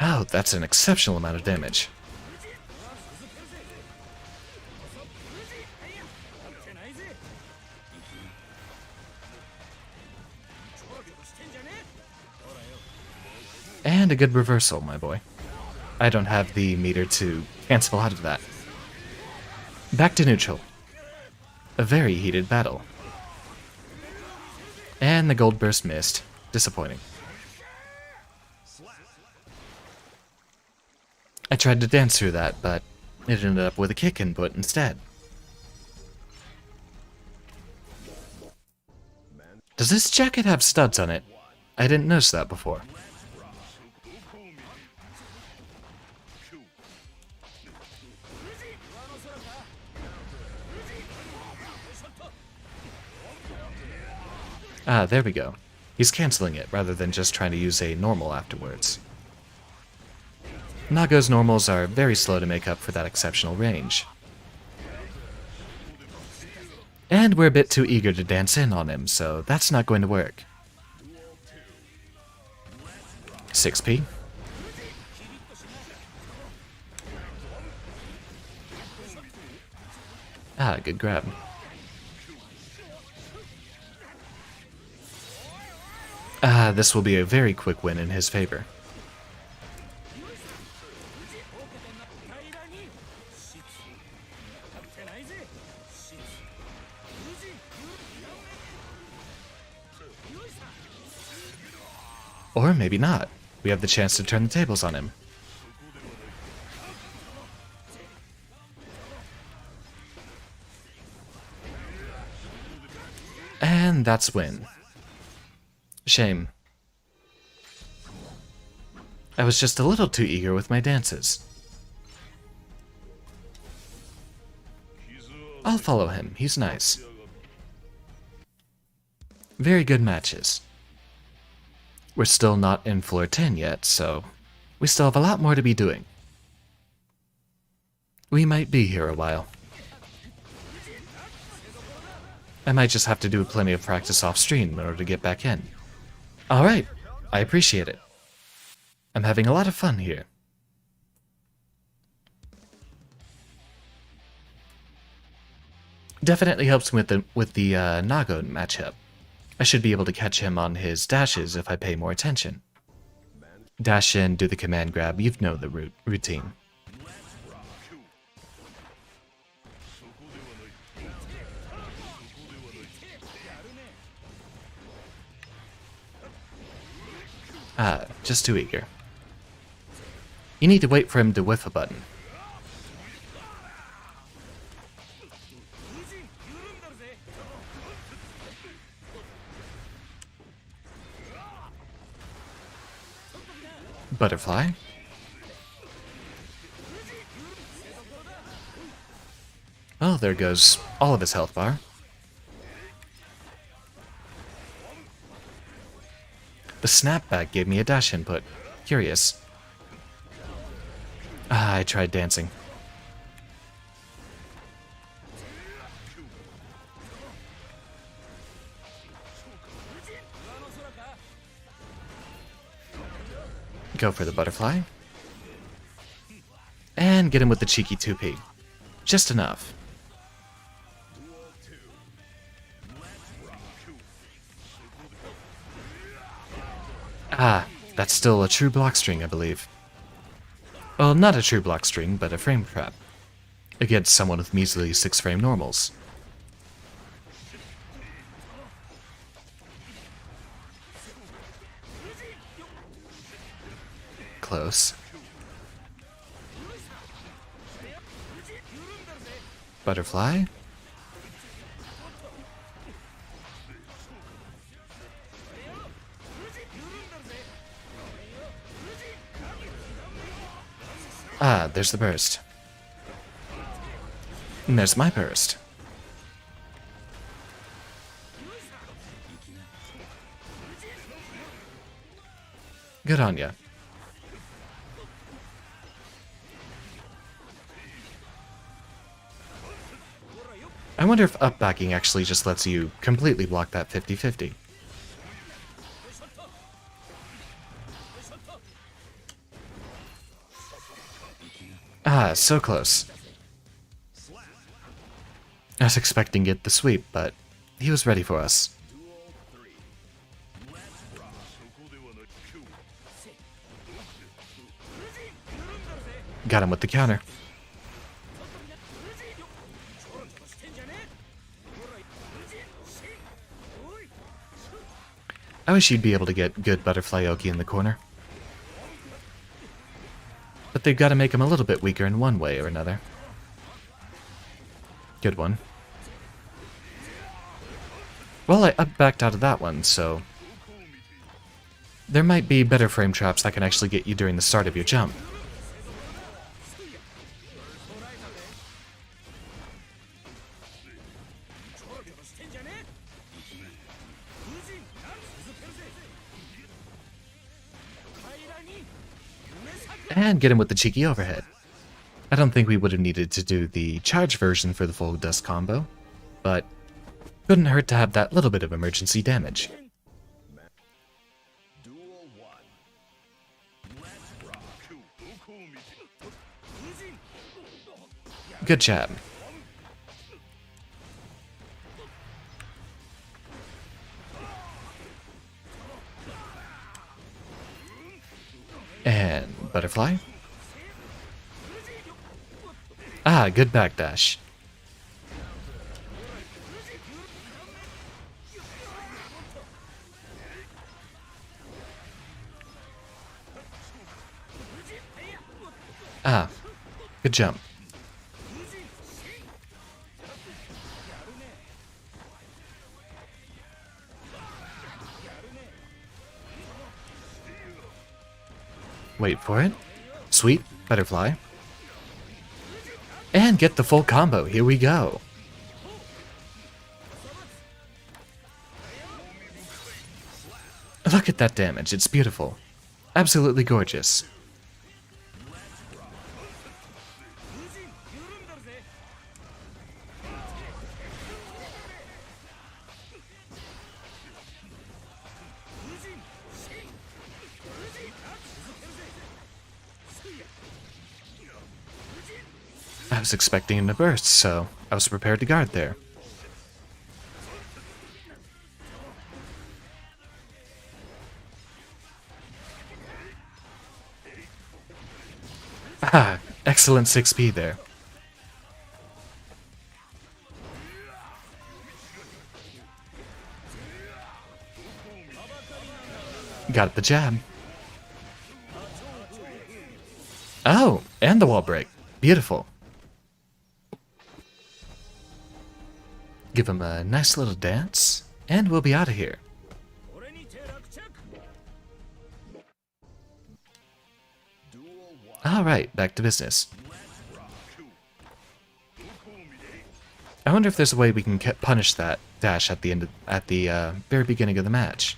Oh, that's an exceptional amount of damage. And a good reversal, my boy. I don't have the meter to cancel out of that. Back to neutral. A very heated battle. And the gold burst missed. Disappointing. I tried to dance through that, but it ended up with a kick input instead. Does this jacket have studs on it? I didn't notice that before. There we go. He's canceling it rather than just trying to use a normal afterwards. Naga's normals are very slow to make up for that exceptional range. And we're a bit too eager to dance in on him, so that's not going to work. 6p. Ah, good grab. Ah, this will be a very quick win in his favor. Or maybe not. We have the chance to turn the tables on him. And that's win. Shame. I was just a little too eager with my dances. I'll follow him, he's nice. Very good matches. We're still not in floor 10 yet, so we still have a lot more to be doing. We might be here a while. I might just have to do plenty of practice off-stream in order to get back in. Alright, I appreciate it. I'm having a lot of fun here. Definitely helps with the Nago matchup. I should be able to catch him on his dashes if I pay more attention. Dash in, do the command grab, you know the routine. Ah, just too eager. You need to wait for him to whiff a button. Butterfly. Oh, there goes all of his health bar. The snapback gave me a dash input. Curious. Ah, I tried dancing. Go for the butterfly. And get him with the cheeky 2p. Just enough. Ah, that's still a true block string, I believe. Well, not a true block string, but a frame trap. Against someone with measly 6-frame normals. Close. Butterfly. Ah, there's the burst. And there's my burst. Good on ya. I wonder if up backing actually just lets you completely block that 50-50. Ah, so close. I was expecting to get the sweep, but he was ready for us. Got him with the counter. I wish you'd be able to get good Butterfly Oki in the corner. But they've got to make him a little bit weaker in one way or another. Good one. Well, I backed out of that one, so... there might be better frame traps that can actually get you during the start of your jump. And get him with the cheeky overhead. I don't think we would have needed to do the charge version for the full dust combo, but couldn't hurt to have that little bit of emergency damage. Good job. And butterfly. Ah, good backdash. Ah, good jump. Wait for it. Sweet, butterfly. And get the full combo, here we go. Look at that damage, it's beautiful. Absolutely gorgeous. I was expecting him to burst, so I was prepared to guard there. Ah, excellent 6P there. Got the jab. Oh, and the wall break. Beautiful. Give him a nice little dance, and we'll be out of here. Alright, back to business. I wonder if there's a way we can punish that dash at the very beginning of the match.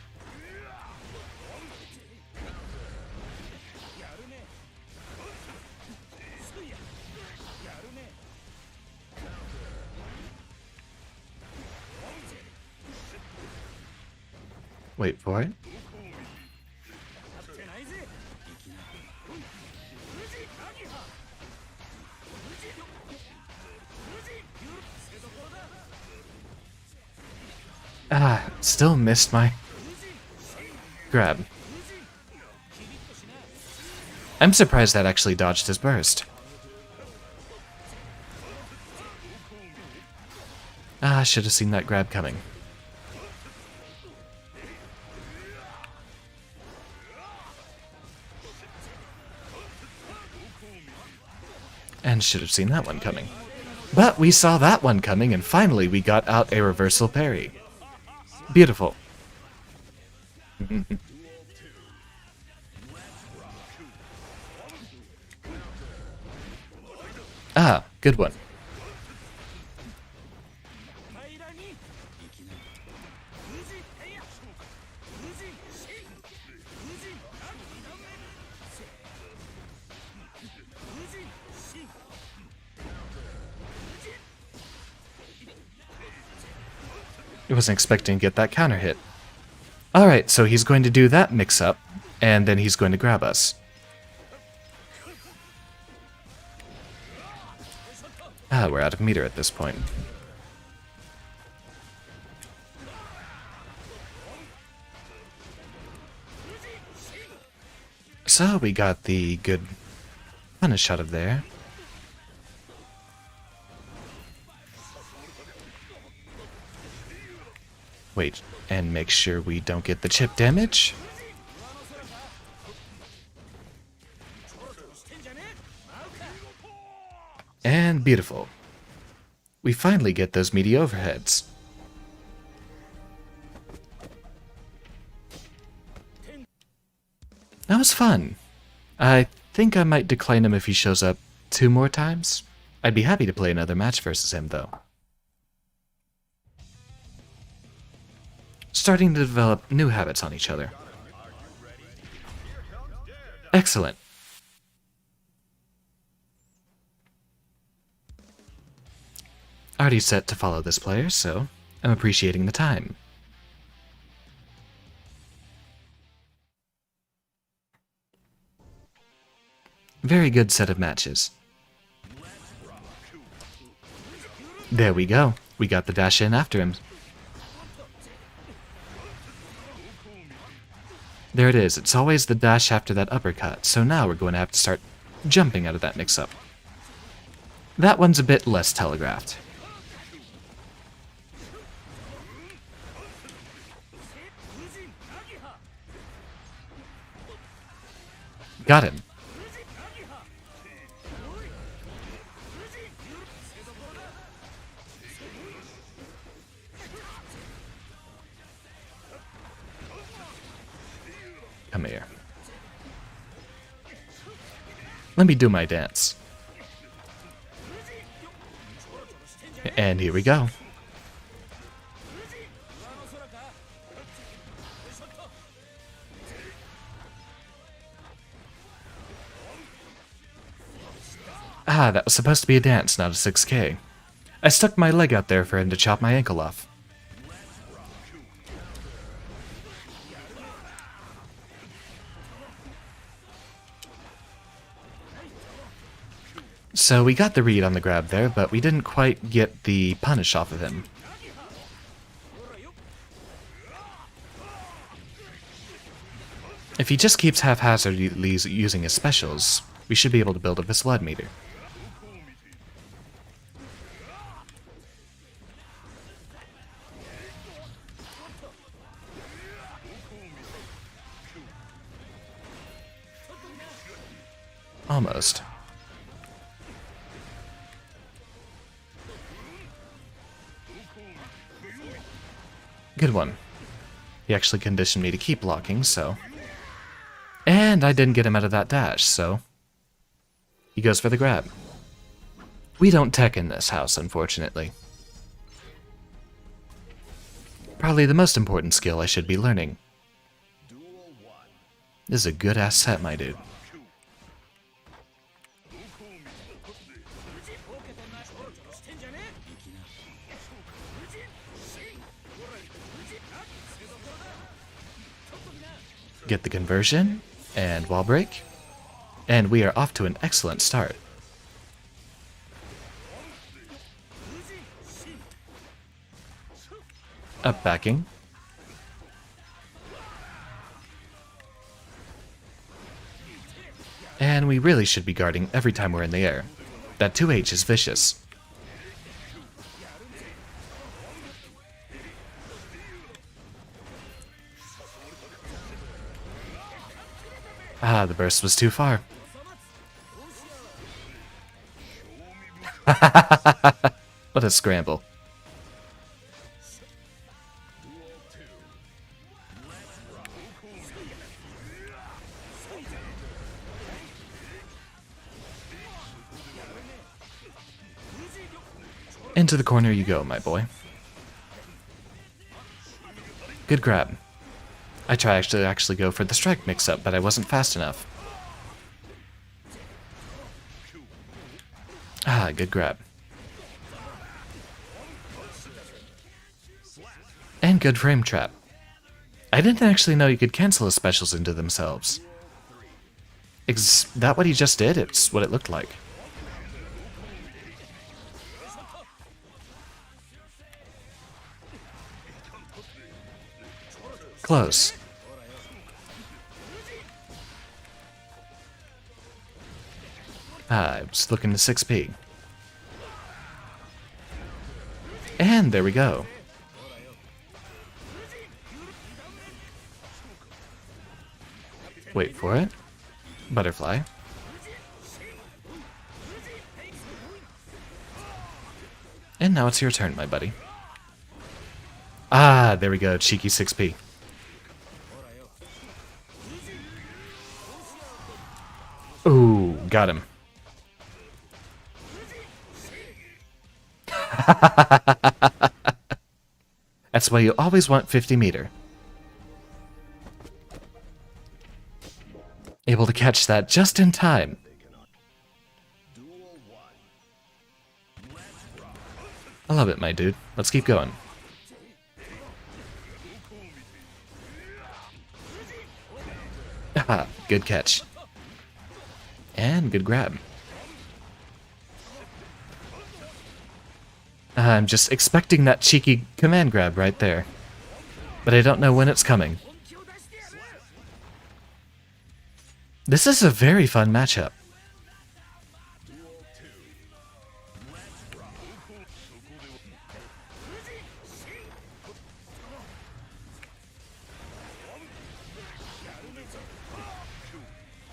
Wait for it. Ah, still missed my grab. I'm surprised that actually dodged his burst. Ah, I should have seen that grab coming. And should have seen that one coming. But we saw that one coming, and finally we got out a reversal parry. Beautiful. Ah, good one. I wasn't expecting to get that counter hit. Alright, so he's going to do that mix-up, and then he's going to grab us. Ah, we're out of meter at this point. So we got the good punish out of there. Wait, and make sure we don't get the chip damage. And beautiful. We finally get those meaty overheads. That was fun. I think I might decline him if he shows up 2 more times. I'd be happy to play another match versus him, though. Starting to develop new habits on each other. Excellent. Already set to follow this player, so I'm appreciating the time. Very good set of matches. There we go. We got the dash in after him. There it is. It's always the dash after that uppercut, so now we're going to have to start jumping out of that mix-up. That one's a bit less telegraphed. Got him. Come here. Let me do my dance. And here we go. Ah, that was supposed to be a dance, not a 6K. I stuck my leg out there for him to chop my ankle off. So we got the read on the grab there, but we didn't quite get the punish off of him. If he just keeps haphazardly using his specials, we should be able to build up his blood meter. Almost. Good one. He actually conditioned me to keep blocking, so... And I didn't get him out of that dash, so... He goes for the grab. We don't tech in this house, unfortunately. Probably the most important skill I should be learning. This is a good-ass set, my dude. Get the conversion, and wall break, and we are off to an excellent start. Up backing. And we really should be guarding every time we're in the air. That 2H is vicious. Ah, the burst was too far. What a scramble. Into the corner you go, my boy. Good grab. I tried to actually go for the strike mix-up, but I wasn't fast enough. Ah, good grab. And good frame trap. I didn't actually know you could cancel his specials into themselves. Is that what he just did? It's what it looked like. Close. Ah, I was looking to 6p. And there we go. Wait for it. Butterfly. And now it's your turn, my buddy. Ah, there we go. Cheeky 6p. Ooh, got him. That's why you always want 50 meter. Able to catch that just in time. I love it, my dude. Let's keep going. Haha, good catch. And good grab. I'm just expecting that cheeky command grab right there. But I don't know when it's coming. This is a very fun matchup.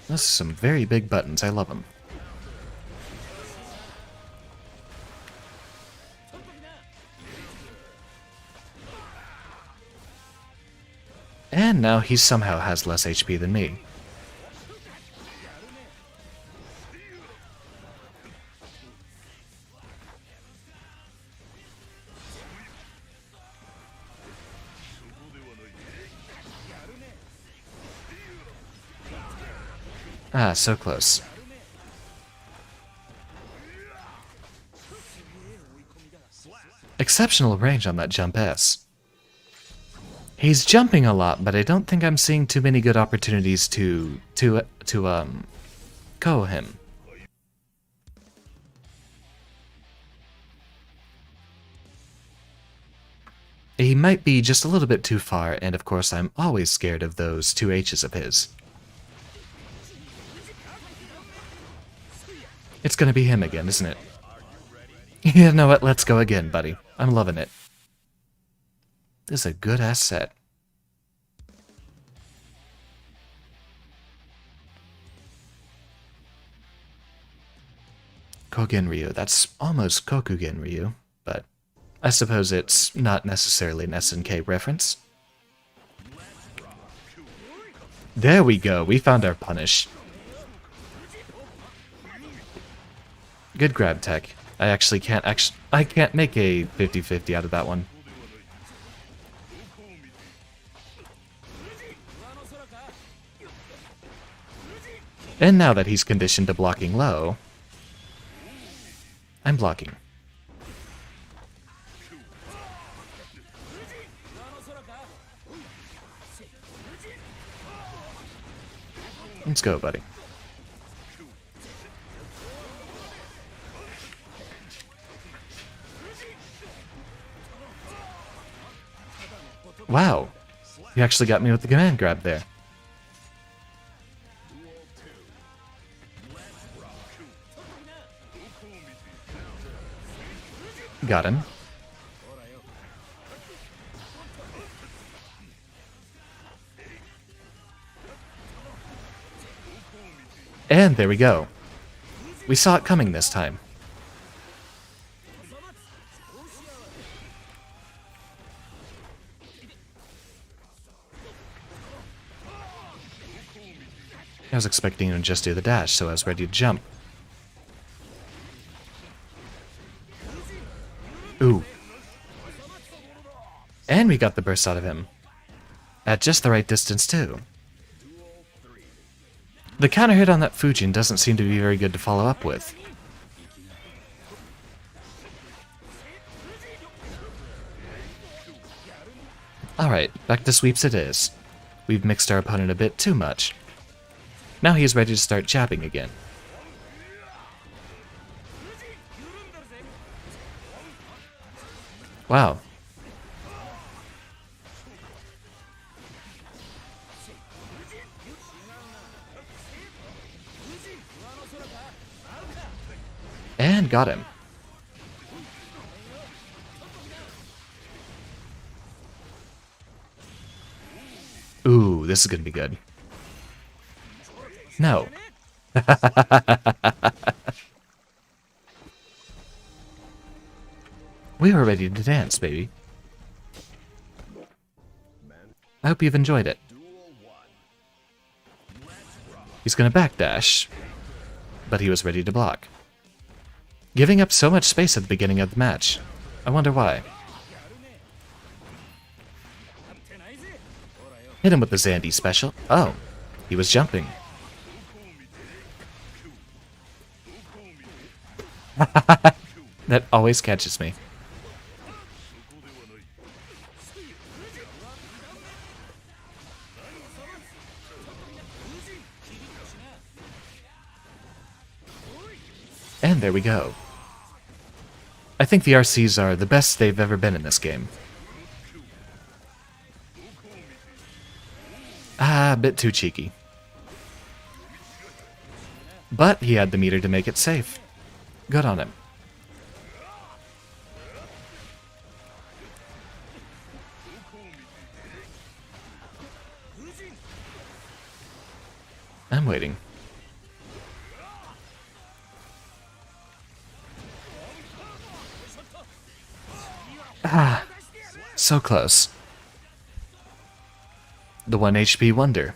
Those are some very big buttons. I love them. And now he somehow has less HP than me. Ah, so close. Exceptional range on that jump S. He's jumping a lot, but I don't think I'm seeing too many good opportunities to KO him. He might be just a little bit too far, and of course I'm always scared of those 2 H's of his. It's gonna be him again, isn't it? You know what, let's go again, buddy. I'm loving it. This is a good-ass set. Kogen Ryu. That's almost Kokugen Ryu, but I suppose it's not necessarily an SNK reference. There we go, we found our punish. Good grab tech. I can't make a 50-50 out of that one. And now that he's conditioned to blocking low, I'm blocking. Let's go, buddy. Wow, you actually got me with the command grab there. Got him. And there we go. We saw it coming this time. I was expecting him to just do the dash, so I was ready to jump. Ooh. And we got the burst out of him. At just the right distance, too. The counter hit on that Fujin doesn't seem to be very good to follow up with. Alright, back to sweeps it is. We've mixed our opponent a bit too much. Now he is ready to start jabbing again. Wow. And got him. Ooh, this is gonna be good. No. We were ready to dance, baby. I hope you've enjoyed it. He's gonna backdash, but he was ready to block. Giving up so much space at the beginning of the match. I wonder why. Hit him with the Xandy special. Oh, he was jumping. That always catches me. And there we go. I think the RCs are the best they've ever been in this game. Ah, a bit too cheeky. But he had the meter to make it safe. Good on him. I'm waiting. Ah, so close. The 1 HP wonder.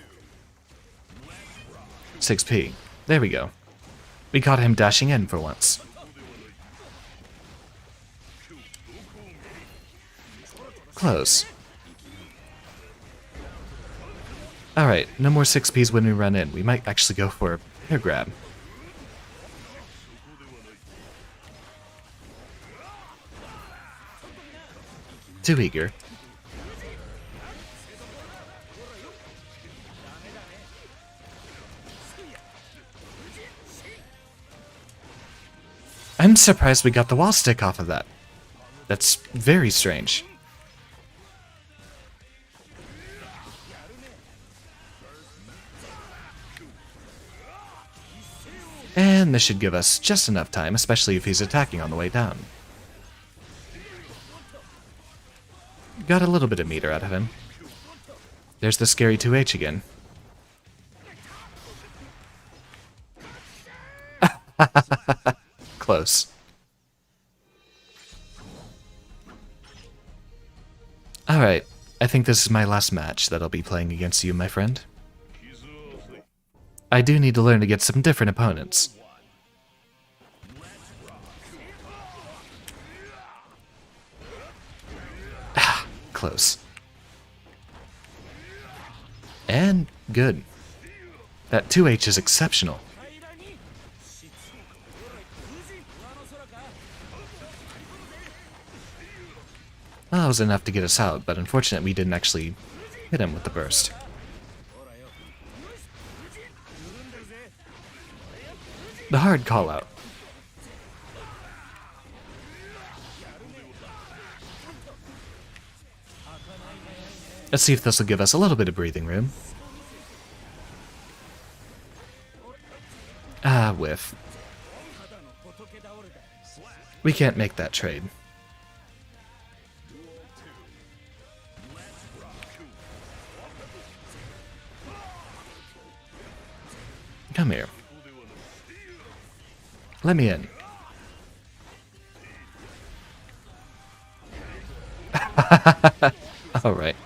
6p. There we go. We caught him dashing in for once. Close. Alright, no more 6ps when we run in. We might actually go for a air grab. Too eager. I'm surprised we got the wall stick off of that. That's very strange. And this should give us just enough time, especially if he's attacking on the way down. Got a little bit of meter out of him. There's the scary 2H again. Close. Alright, I think this is my last match that I'll be playing against you, my friend. I do need to learn to get some different opponents. Ah, close. And good. That 2H is exceptional. Well, that was enough to get us out, but unfortunately we didn't actually hit him with the burst. The hard call-out. Let's see if this will give us a little bit of breathing room. Ah, whiff. We can't make that trade. Come here. Let me in. Alright.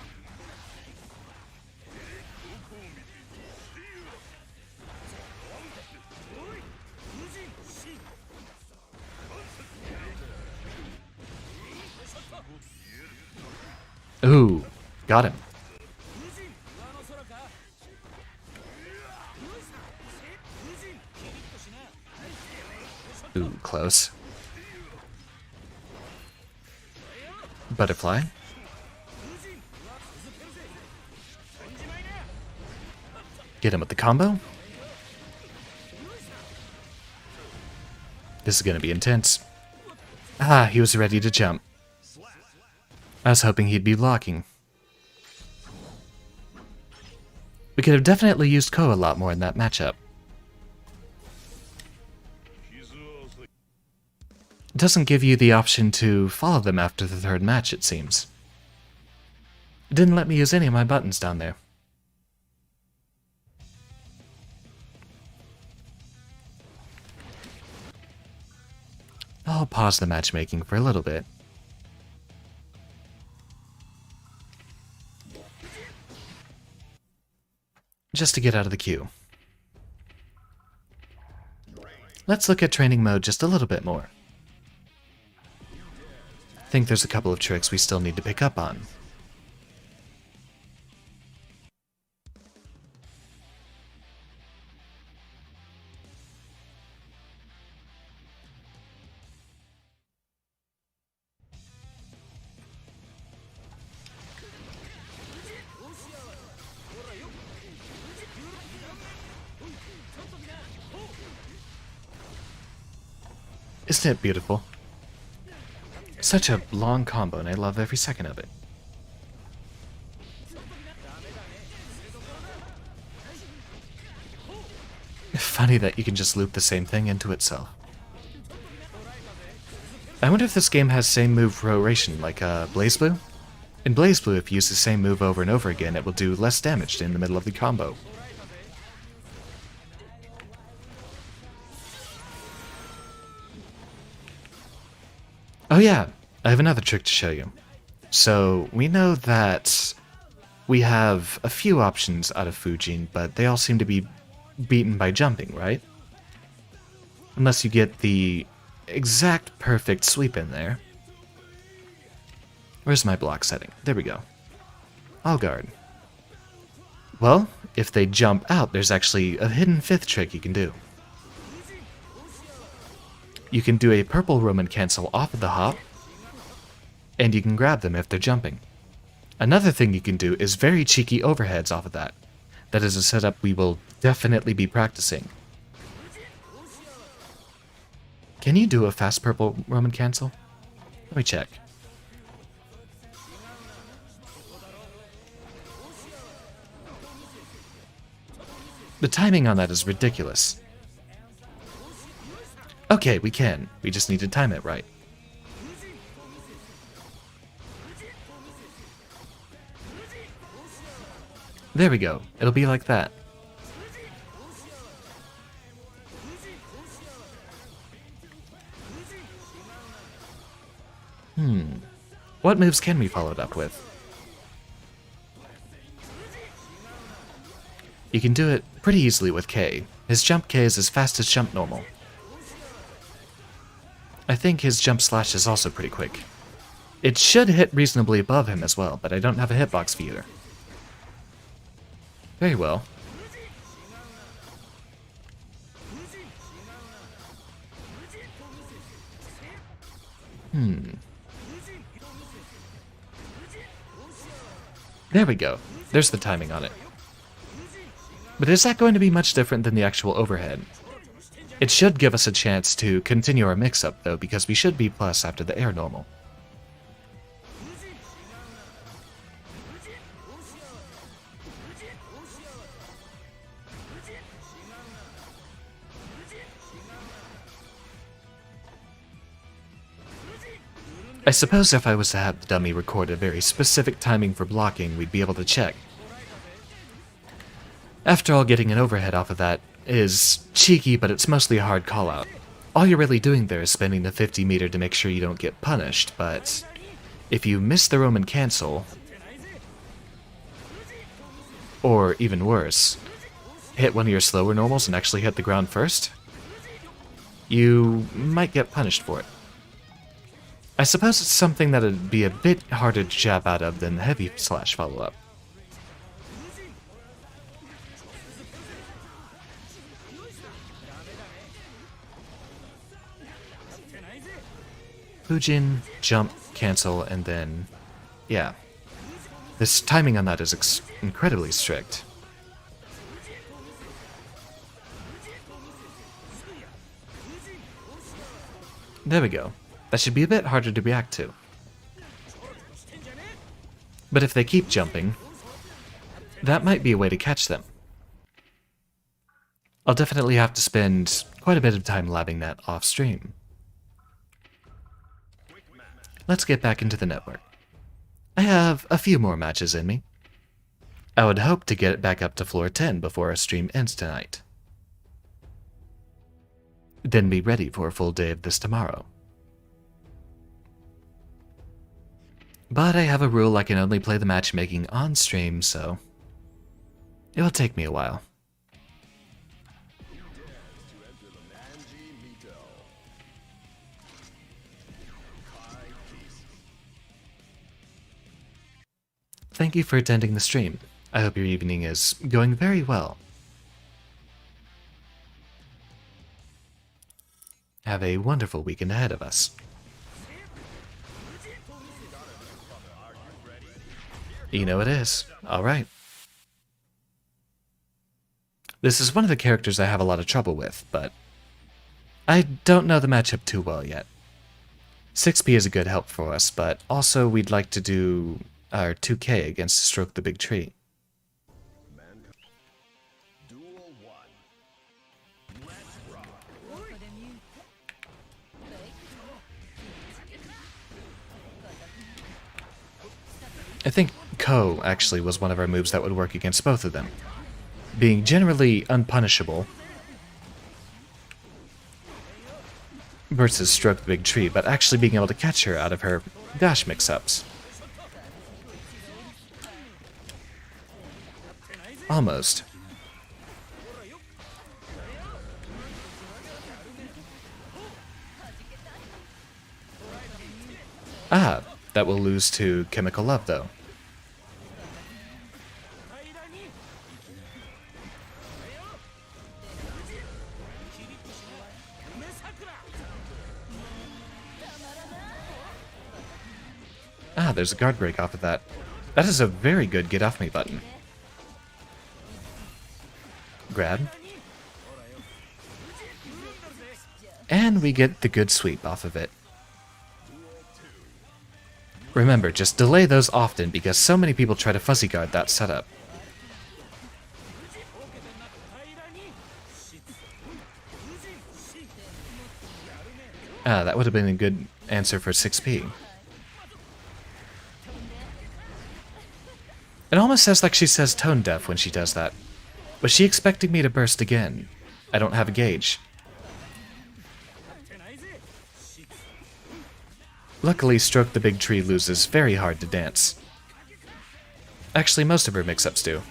Ooh, got him. Ooh, close. Butterfly. Get him with the combo. This is gonna be intense. Ah, he was ready to jump. I was hoping he'd be blocking. We could have definitely used Ko a lot more in that matchup. It doesn't give you the option to follow them after the third match, it seems. It didn't let me use any of my buttons down there. I'll pause the matchmaking for a little bit. Just to get out of the queue. Let's look at training mode just a little bit more. I think there's a couple of tricks we still need to pick up on. Isn't it beautiful? Such a long combo, and I love every second of it. Funny that you can just loop the same thing into itself. I wonder if this game has same move rotation like BlazBlue? In BlazBlue, if you use the same move over and over again, it will do less damage in the middle of the combo. Oh yeah, I have another trick to show you. So, we know that we have a few options out of Fujin, but they all seem to be beaten by jumping, right? Unless you get the exact perfect sweep in there. Where's my block setting? There we go. I'll guard. Well, if they jump out, there's actually a hidden fifth trick you can do. You can do a purple Roman cancel off of the hop, and you can grab them if they're jumping. Another thing you can do is very cheeky overheads off of that. That is a setup we will definitely be practicing. Can you do a fast purple Roman cancel? Let me check. The timing on that is ridiculous. Okay, we can. We just need to time it right. There we go. It'll be like that. What moves can we follow it up with? You can do it pretty easily with K. His jump K is as fast as jump normal. I think his jump slash is also pretty quick. It should hit reasonably above him as well, but I don't have a hitbox for either. Very well. There we go. There's the timing on it. But is that going to be much different than the actual overhead? It should give us a chance to continue our mix-up, though, because we should be plus after the air normal. I suppose if I was to have the dummy record a very specific timing for blocking, we'd be able to check. After all, getting an overhead off of that is cheeky, but it's mostly a hard call-out. All you're really doing there is spending the 50 meter to make sure you don't get punished, but if you miss the Roman cancel, or even worse, hit one of your slower normals and actually hit the ground first, you might get punished for it. I suppose it's something that'd be a bit harder to jab out of than the heavy slash follow-up. Fujin, jump, cancel, and then... yeah. This timing on that is incredibly strict. There we go. That should be a bit harder to react to. But if they keep jumping, that might be a way to catch them. I'll definitely have to spend quite a bit of time labbing that off-stream. Let's get back into the network. I have a few more matches in me. I would hope to get it back up to floor 10 before our stream ends tonight. Then be ready for a full day of this tomorrow. But I have a rule I can only play the matchmaking on stream, so it'll take me a while. Thank you for attending the stream. I hope your evening is going very well. Have a wonderful weekend ahead of us. You know it is. Alright. This is one of the characters I have a lot of trouble with, but I don't know the matchup too well yet. 6P is a good help for us, but also we'd like to do our 2K against Stroke the Big Tree. I think Ko actually was one of our moves that would work against both of them. Being generally unpunishable versus Stroke the Big Tree, but actually being able to catch her out of her dash mix-ups. Almost. Ah, that will lose to Chemical Love, though. Ah, there's a guard break off of that. That is a very good get off me button. Grab. And we get the good sweep off of it. Remember, just delay those often because so many people try to fuzzy guard that setup. Ah, that would have been a good answer for 6P. It almost sounds like she says tone deaf when she does that. Was she expecting me to burst again? I don't have a gauge. Luckily, Stroke the Big Tree loses very hard to dance. Actually, most of her mix-ups do.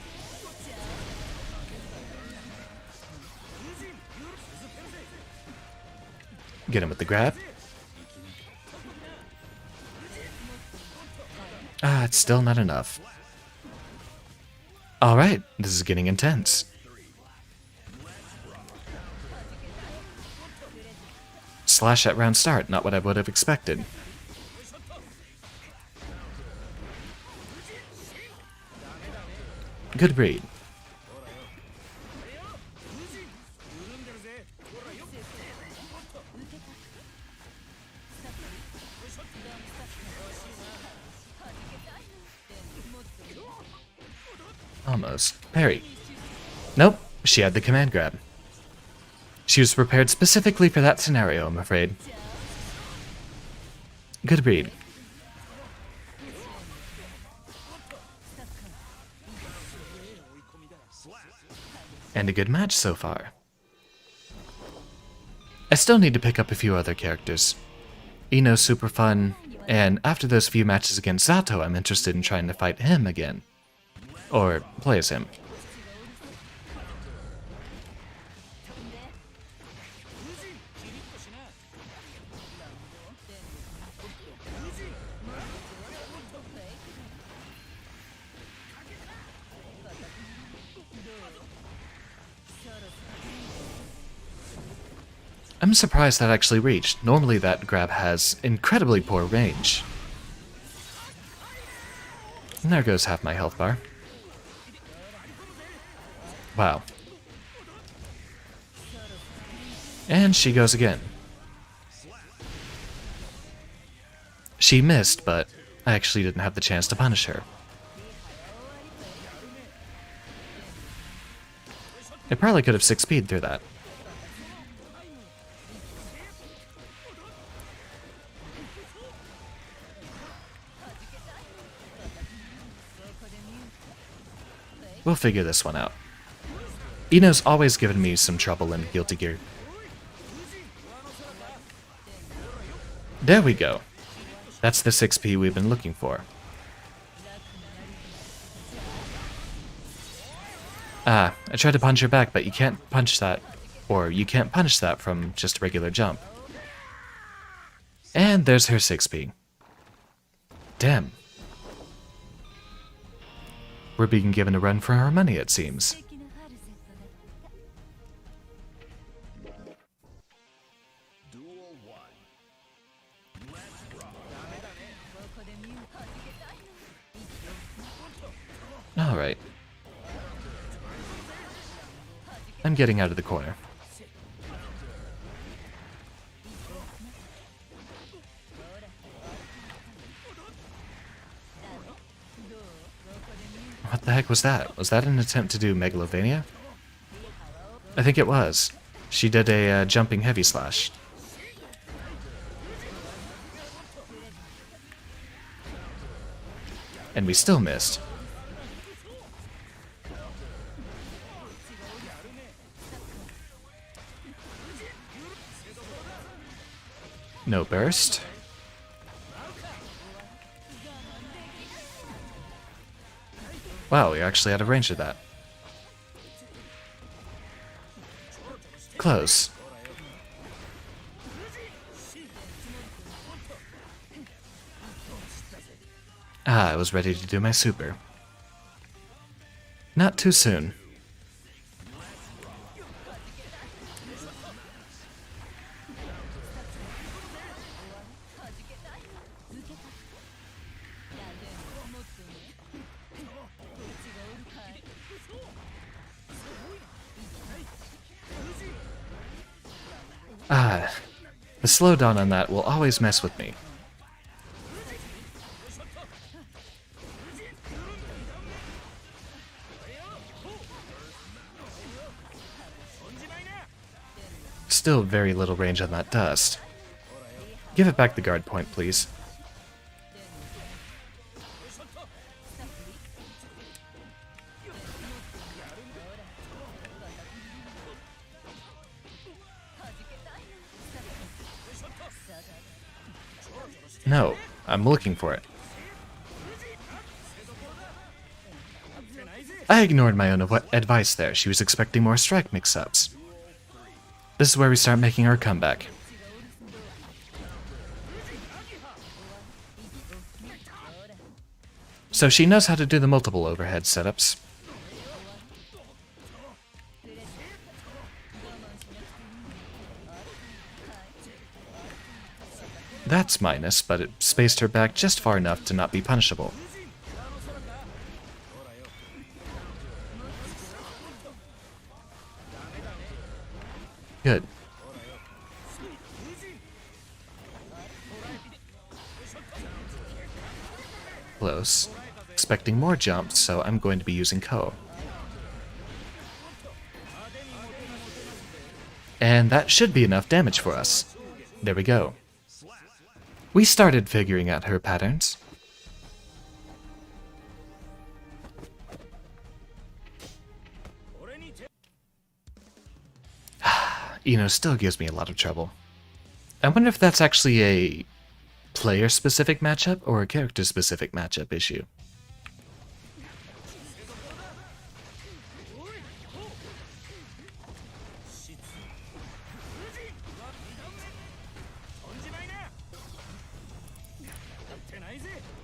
Get him with the grab. Ah, it's still not enough. Alright, this is getting intense. Slash at round start, not what I would have expected. Good read. Almost. Parry. Nope, she had the command grab. She was prepared specifically for that scenario, I'm afraid. Good read. And a good match so far. I still need to pick up a few other characters. Ino's super fun, and after those few matches against Zato, I'm interested in trying to fight him again. Or play as him. I'm surprised that actually reached. Normally that grab has incredibly poor range. And there goes half my health bar. Wow. And she goes again. She missed, but I actually didn't have the chance to punish her. I probably could have 6P'd through that. We'll figure this one out. Ino's always given me some trouble in Guilty Gear. There we go. That's the 6P we've been looking for. Ah, I tried to punch her back, but you can't punch that, or you can't punish that from just a regular jump. And there's her 6P. Damn. We're being given a run for our money, it seems. Alright. I'm getting out of the corner. heck was that? Was that an attempt to do Megalovania? I think it was. She did a jumping heavy slash. And we still missed. No burst. Wow, we actually out of range of that. Close. Ah, I was ready to do my super. Not too soon. Ah, the slowdown on that will always mess with me. Still very little range on that dust. Give it back the guard point, please. No, I'm looking for it. I ignored my own advice there. She was expecting more strike mix-ups. This is where we start making our comeback. So she knows how to do the multiple overhead setups. That's minus, but it spaced her back just far enough to not be punishable. Good. Close. Expecting more jumps, so I'm going to be using Ko. And that should be enough damage for us. There we go. We started figuring out her patterns. Still gives me a lot of trouble. I wonder if that's actually a player-specific matchup or a character-specific matchup issue.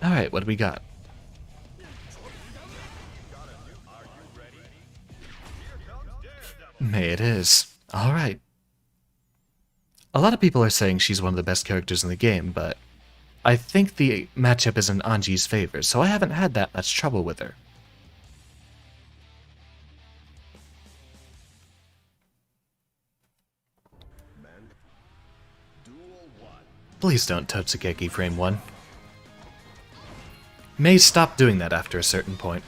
Alright, what do we got? May it is. Alright. A lot of people are saying she's one of the best characters in the game, but I think the matchup is in Anji's favor, so I haven't had that much trouble with her. Please don't Totsugeki frame 1. May stop doing that after a certain point.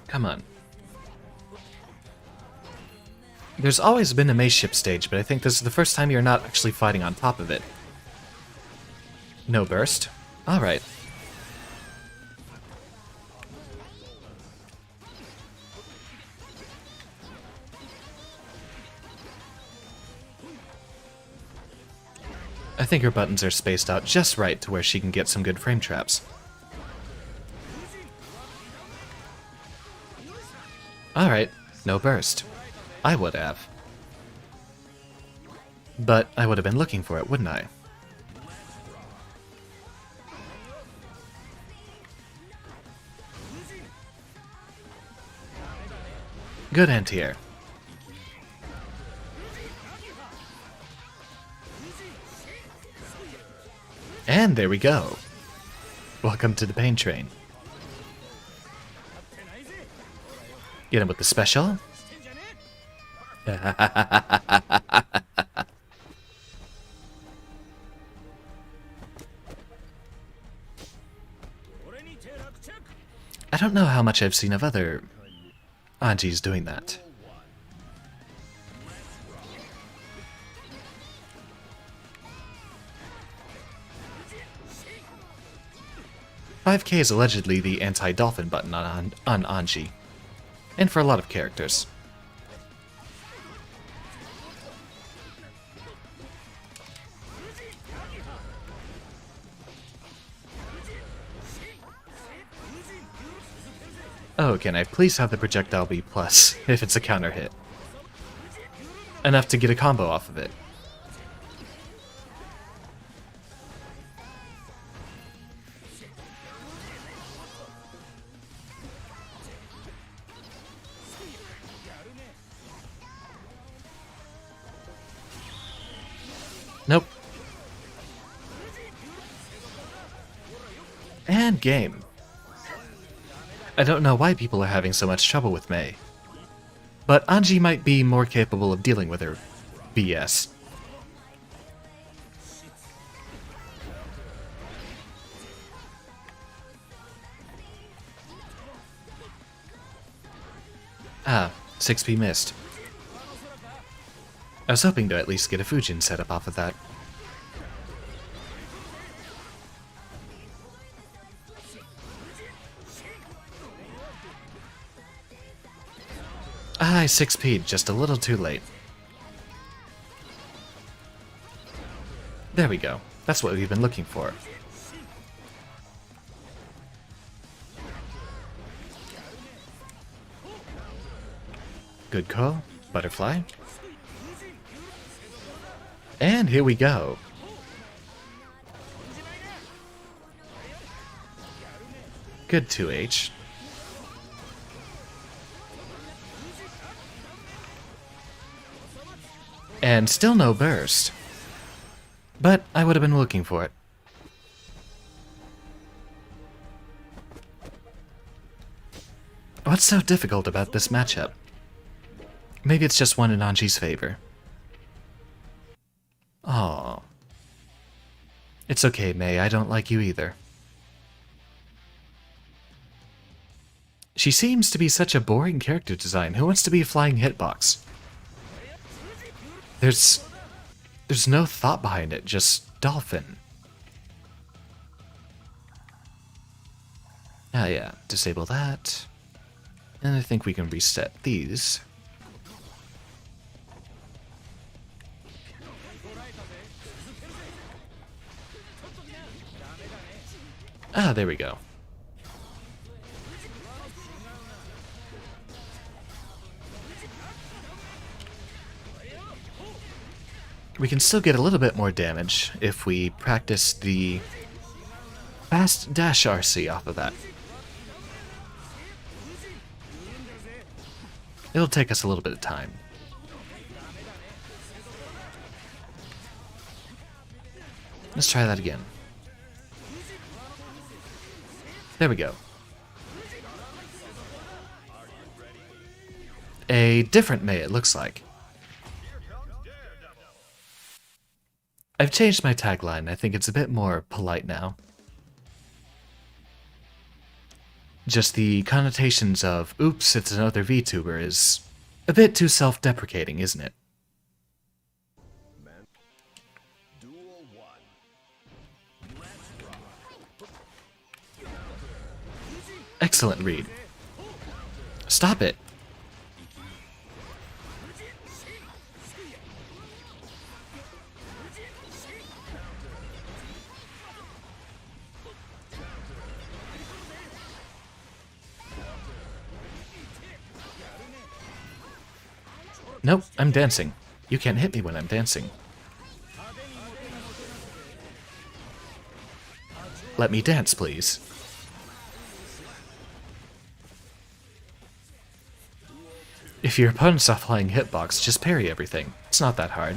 Come on. There's always been a May ship stage, but I think this is the first time you're not actually fighting on top of it. No burst? Alright. I think her buttons are spaced out just right to where she can get some good frame traps. Alright, no burst. I would have. But I would have been looking for it, wouldn't I? Good anti-air. And there we go. Welcome to the pain train. Get him with the special. I don't know how much I've seen of other Anjis doing that. "5K is allegedly the anti-dolphin button on Anji, and for a lot of characters. Oh, can I please have the projectile be plus, if it's a counter hit? Enough to get a combo off of it. Nope. And game. I don't know why people are having so much trouble with Mei, but Anji might be more capable of dealing with her BS. Ah, 6P missed. I was hoping to at least get a Fujin set up off of that. I 6P'd just a little too late. There we go. That's what we've been looking for. Good call. Butterfly. And here we go. Good 2H. And still no burst. But I would have been looking for it. What's so difficult about this matchup? Maybe it's just one in Anji's favor. Aww. It's okay, Mei, I don't like you either. She seems to be such a boring character design. Who wants to be a flying hitbox? There's no thought behind it, just dolphin. Ah yeah, disable that. And I think we can reset these. Ah, there we go. We can still get a little bit more damage if we practice the fast dash RC off of that. It'll take us a little bit of time. Let's try that again. There we go. A different Mei, it looks like. I've changed my tagline. I think it's a bit more polite now. Just the connotations of, oops, it's another VTuber is a bit too self-deprecating, isn't it? Excellent read. Stop it. Nope, I'm dancing. You can't hit me when I'm dancing. Let me dance, please. If your opponent's off flying hitbox, just parry everything. It's not that hard.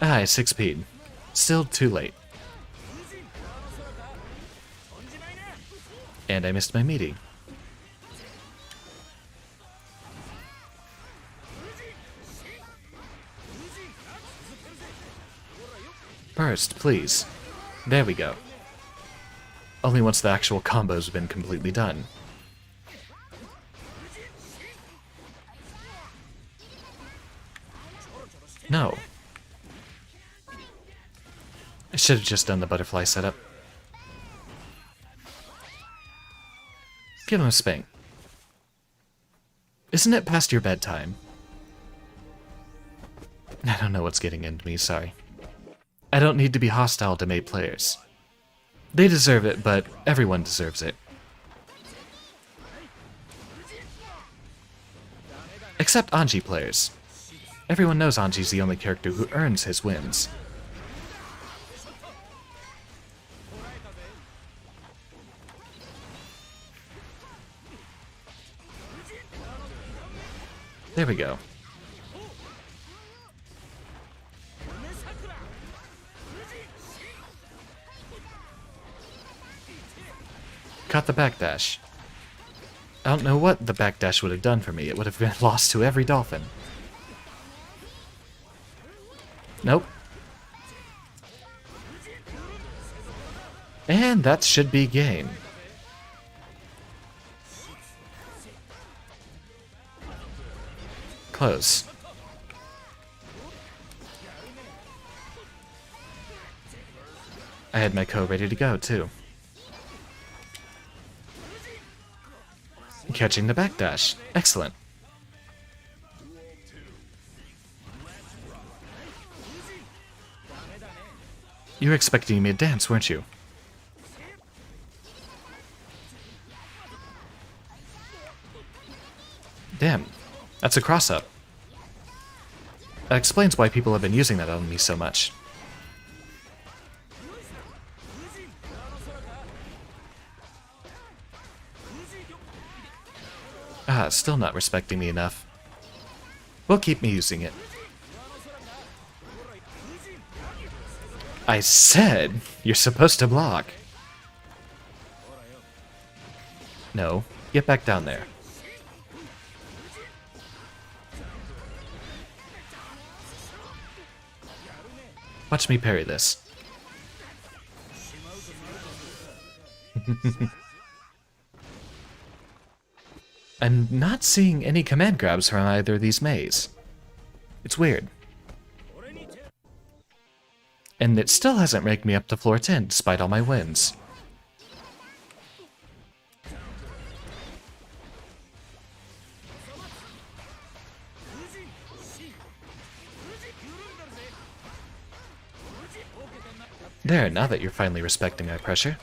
Ah, I 6P'd. Still too late. And I missed my meeting. Burst, please. There we go. Only once the actual combos have been completely done. No. I should have just done the butterfly setup. Give him a spank. Isn't it past your bedtime? I don't know what's getting into me, sorry. I don't need to be hostile to mate players. They deserve it, but everyone deserves it. Except Anji players. Everyone knows Anji's the only character who earns his wins. There we go. Caught the backdash. I don't know what the backdash would have done for me. It would have been lost to every dolphin. Nope. And that should be game. Close. I had my Ko ready to go, too. Catching the backdash. Excellent. You were expecting me to dance, weren't you? Damn. That's a cross-up. That explains why people have been using that on me so much. Ah, still not respecting me enough. We'll keep me using it. I said you're supposed to block. No, get back down there. Watch me parry this. I'm not seeing any command grabs from either of these Meis. It's weird. And it still hasn't ranked me up to floor 10 despite all my wins. There, now that you're finally respecting my pressure.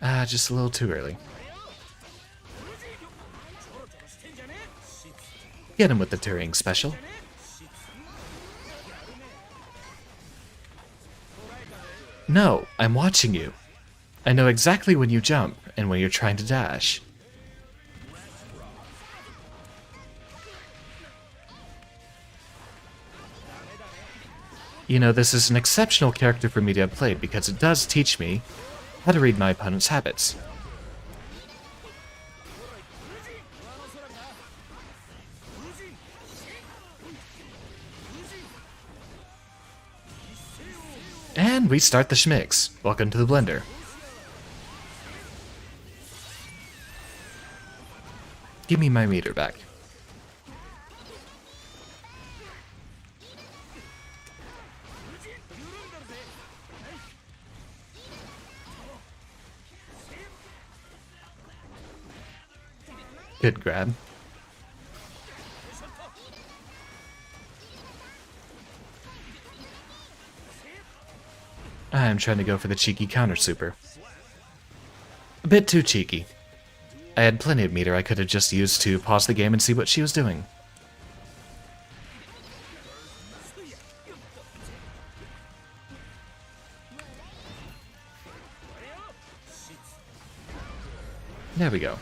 Ah, just a little too early. Get him with the Turing special. No, I'm watching you. I know exactly when you jump and when you're trying to dash. You know, this is an exceptional character for me to have played because it does teach me how to read my opponent's habits. And we start the schmicks. Welcome to the blender. Give me my meter back. Good grab. I'm trying to go for the cheeky counter super. A bit too cheeky. I had plenty of meter I could have just used to pause the game and see what she was doing. There we go.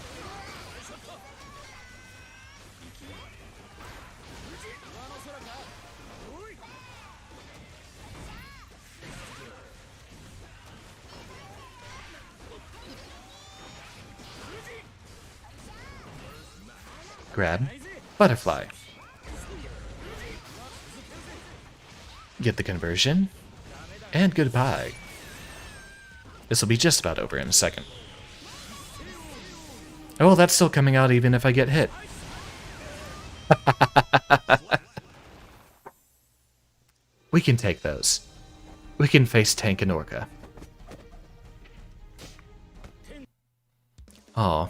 Grab. Butterfly. Get the conversion. And goodbye. This will be just about over in a second. Oh, that's still coming out even if I get hit. We can take those. We can face Tank and Orca. Aw.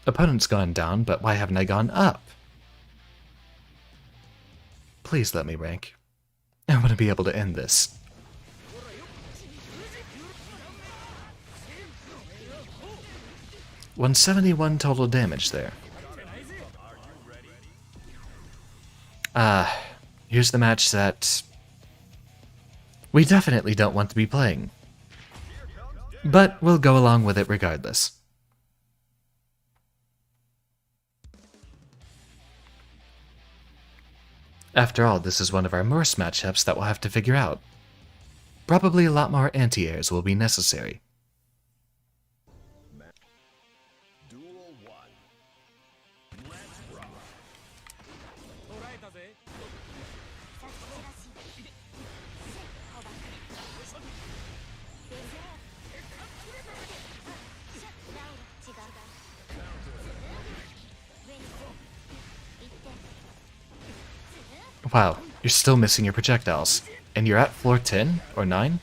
Opponent's gone down, but why haven't I gone up? Please let me rank. I want to be able to end this. $171 total damage there. Here's the match that we definitely don't want to be playing. But we'll go along with it regardless. After all, this is one of our worst matchups that we'll have to figure out. Probably a lot more anti-airs will be necessary. Wow, you're still missing your projectiles. And you're at floor 10 or 9?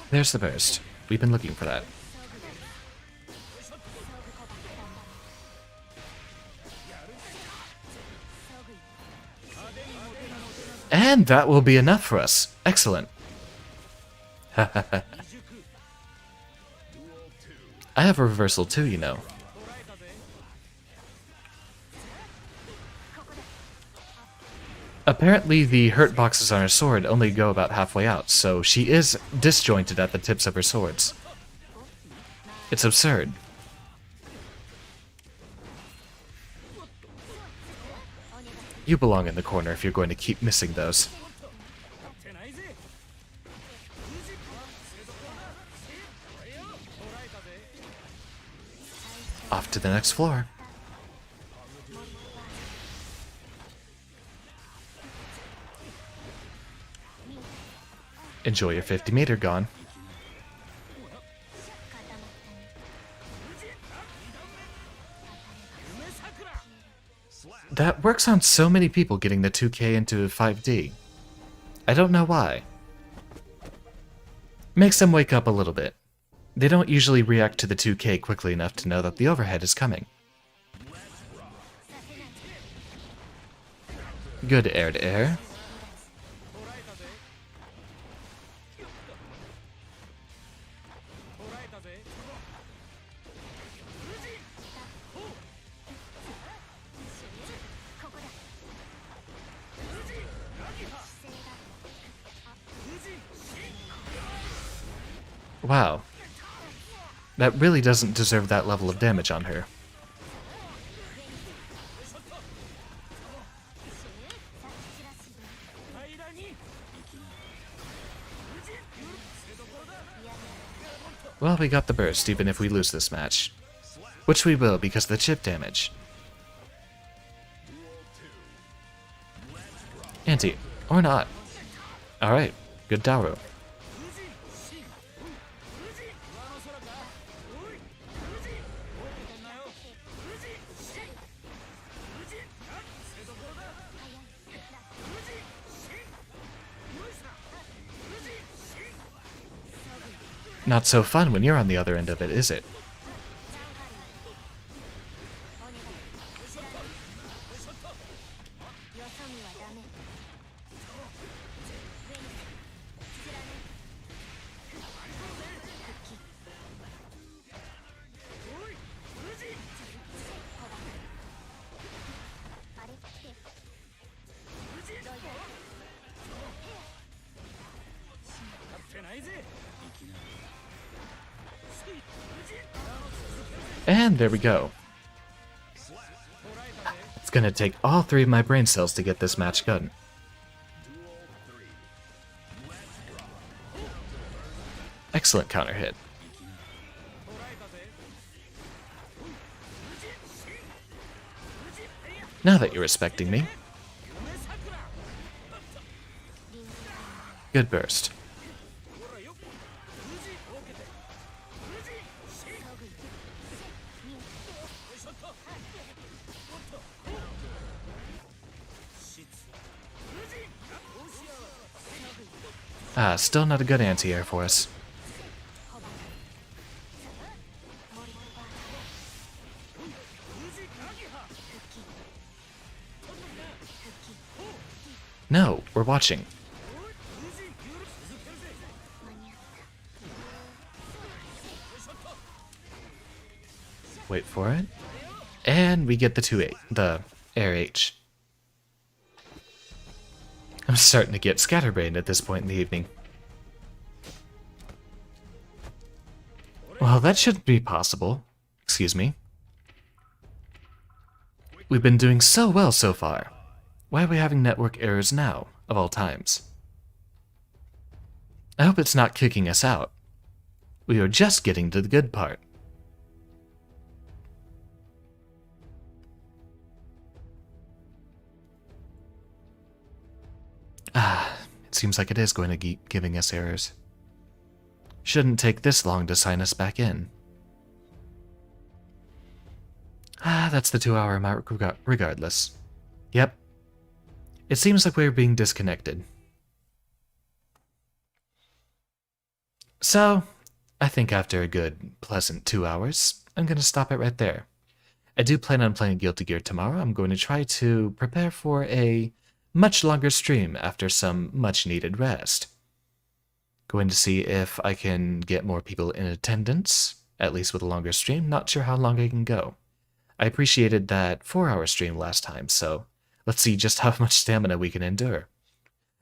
There's the burst. We've been looking for that. And that will be enough for us. Excellent. I have a reversal too, you know. Apparently the hurt boxes on her sword only go about halfway out, so she is disjointed at the tips of her swords. It's absurd. You belong in the corner if you're going to keep missing those. Off to the next floor. Enjoy your 50-meter gone. That works on so many people getting the 2K into 5D. I don't know why. Makes them wake up a little bit. They don't usually react to the 2K quickly enough to know that the overhead is coming. Good air to air. Wow. That really doesn't deserve that level of damage on her. Well, we got the burst even if we lose this match. Which we will because of the chip damage. Anti, or not. Alright, good Dauro. Not so fun when you're on the other end of it, is it? And there we go. Gonna take all 3 of my brain cells to get this match done. Excellent counter hit. Now that you're respecting me. Good burst. Still not a good anti-air for us. No, we're watching. Wait for it. And we get the 2-8, the air H. I'm starting to get scatterbrained at this point in the evening. Well, that shouldn't be possible. Excuse me. We've been doing so well so far. Why are we having network errors now, of all times? I hope it's not kicking us out. We are just getting to the good part. It seems like it is going to keep giving us errors. Shouldn't take this long to sign us back in. That's the 2-hour mark regardless. Yep. It seems like we're being disconnected. So, I think after a good, pleasant 2 hours, I'm going to stop it right there. I do plan on playing Guilty Gear tomorrow. I'm going to try to prepare for a much longer stream after some much-needed rest. Going to see if I can get more people in attendance, at least with a longer stream. Not sure how long I can go. I appreciated that 4-hour stream last time, so let's see just how much stamina we can endure.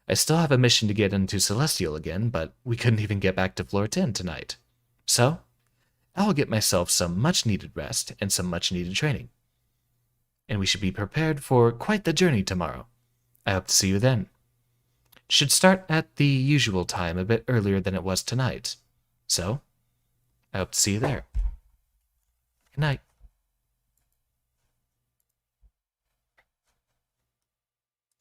I still have a mission to get into Celestial again, but we couldn't even get back to floor 10 tonight. So, I'll get myself some much-needed rest and some much-needed training. And we should be prepared for quite the journey tomorrow. I hope to see you then. Should start at the usual time, a bit earlier than it was tonight. So, I hope to see you there. Good night.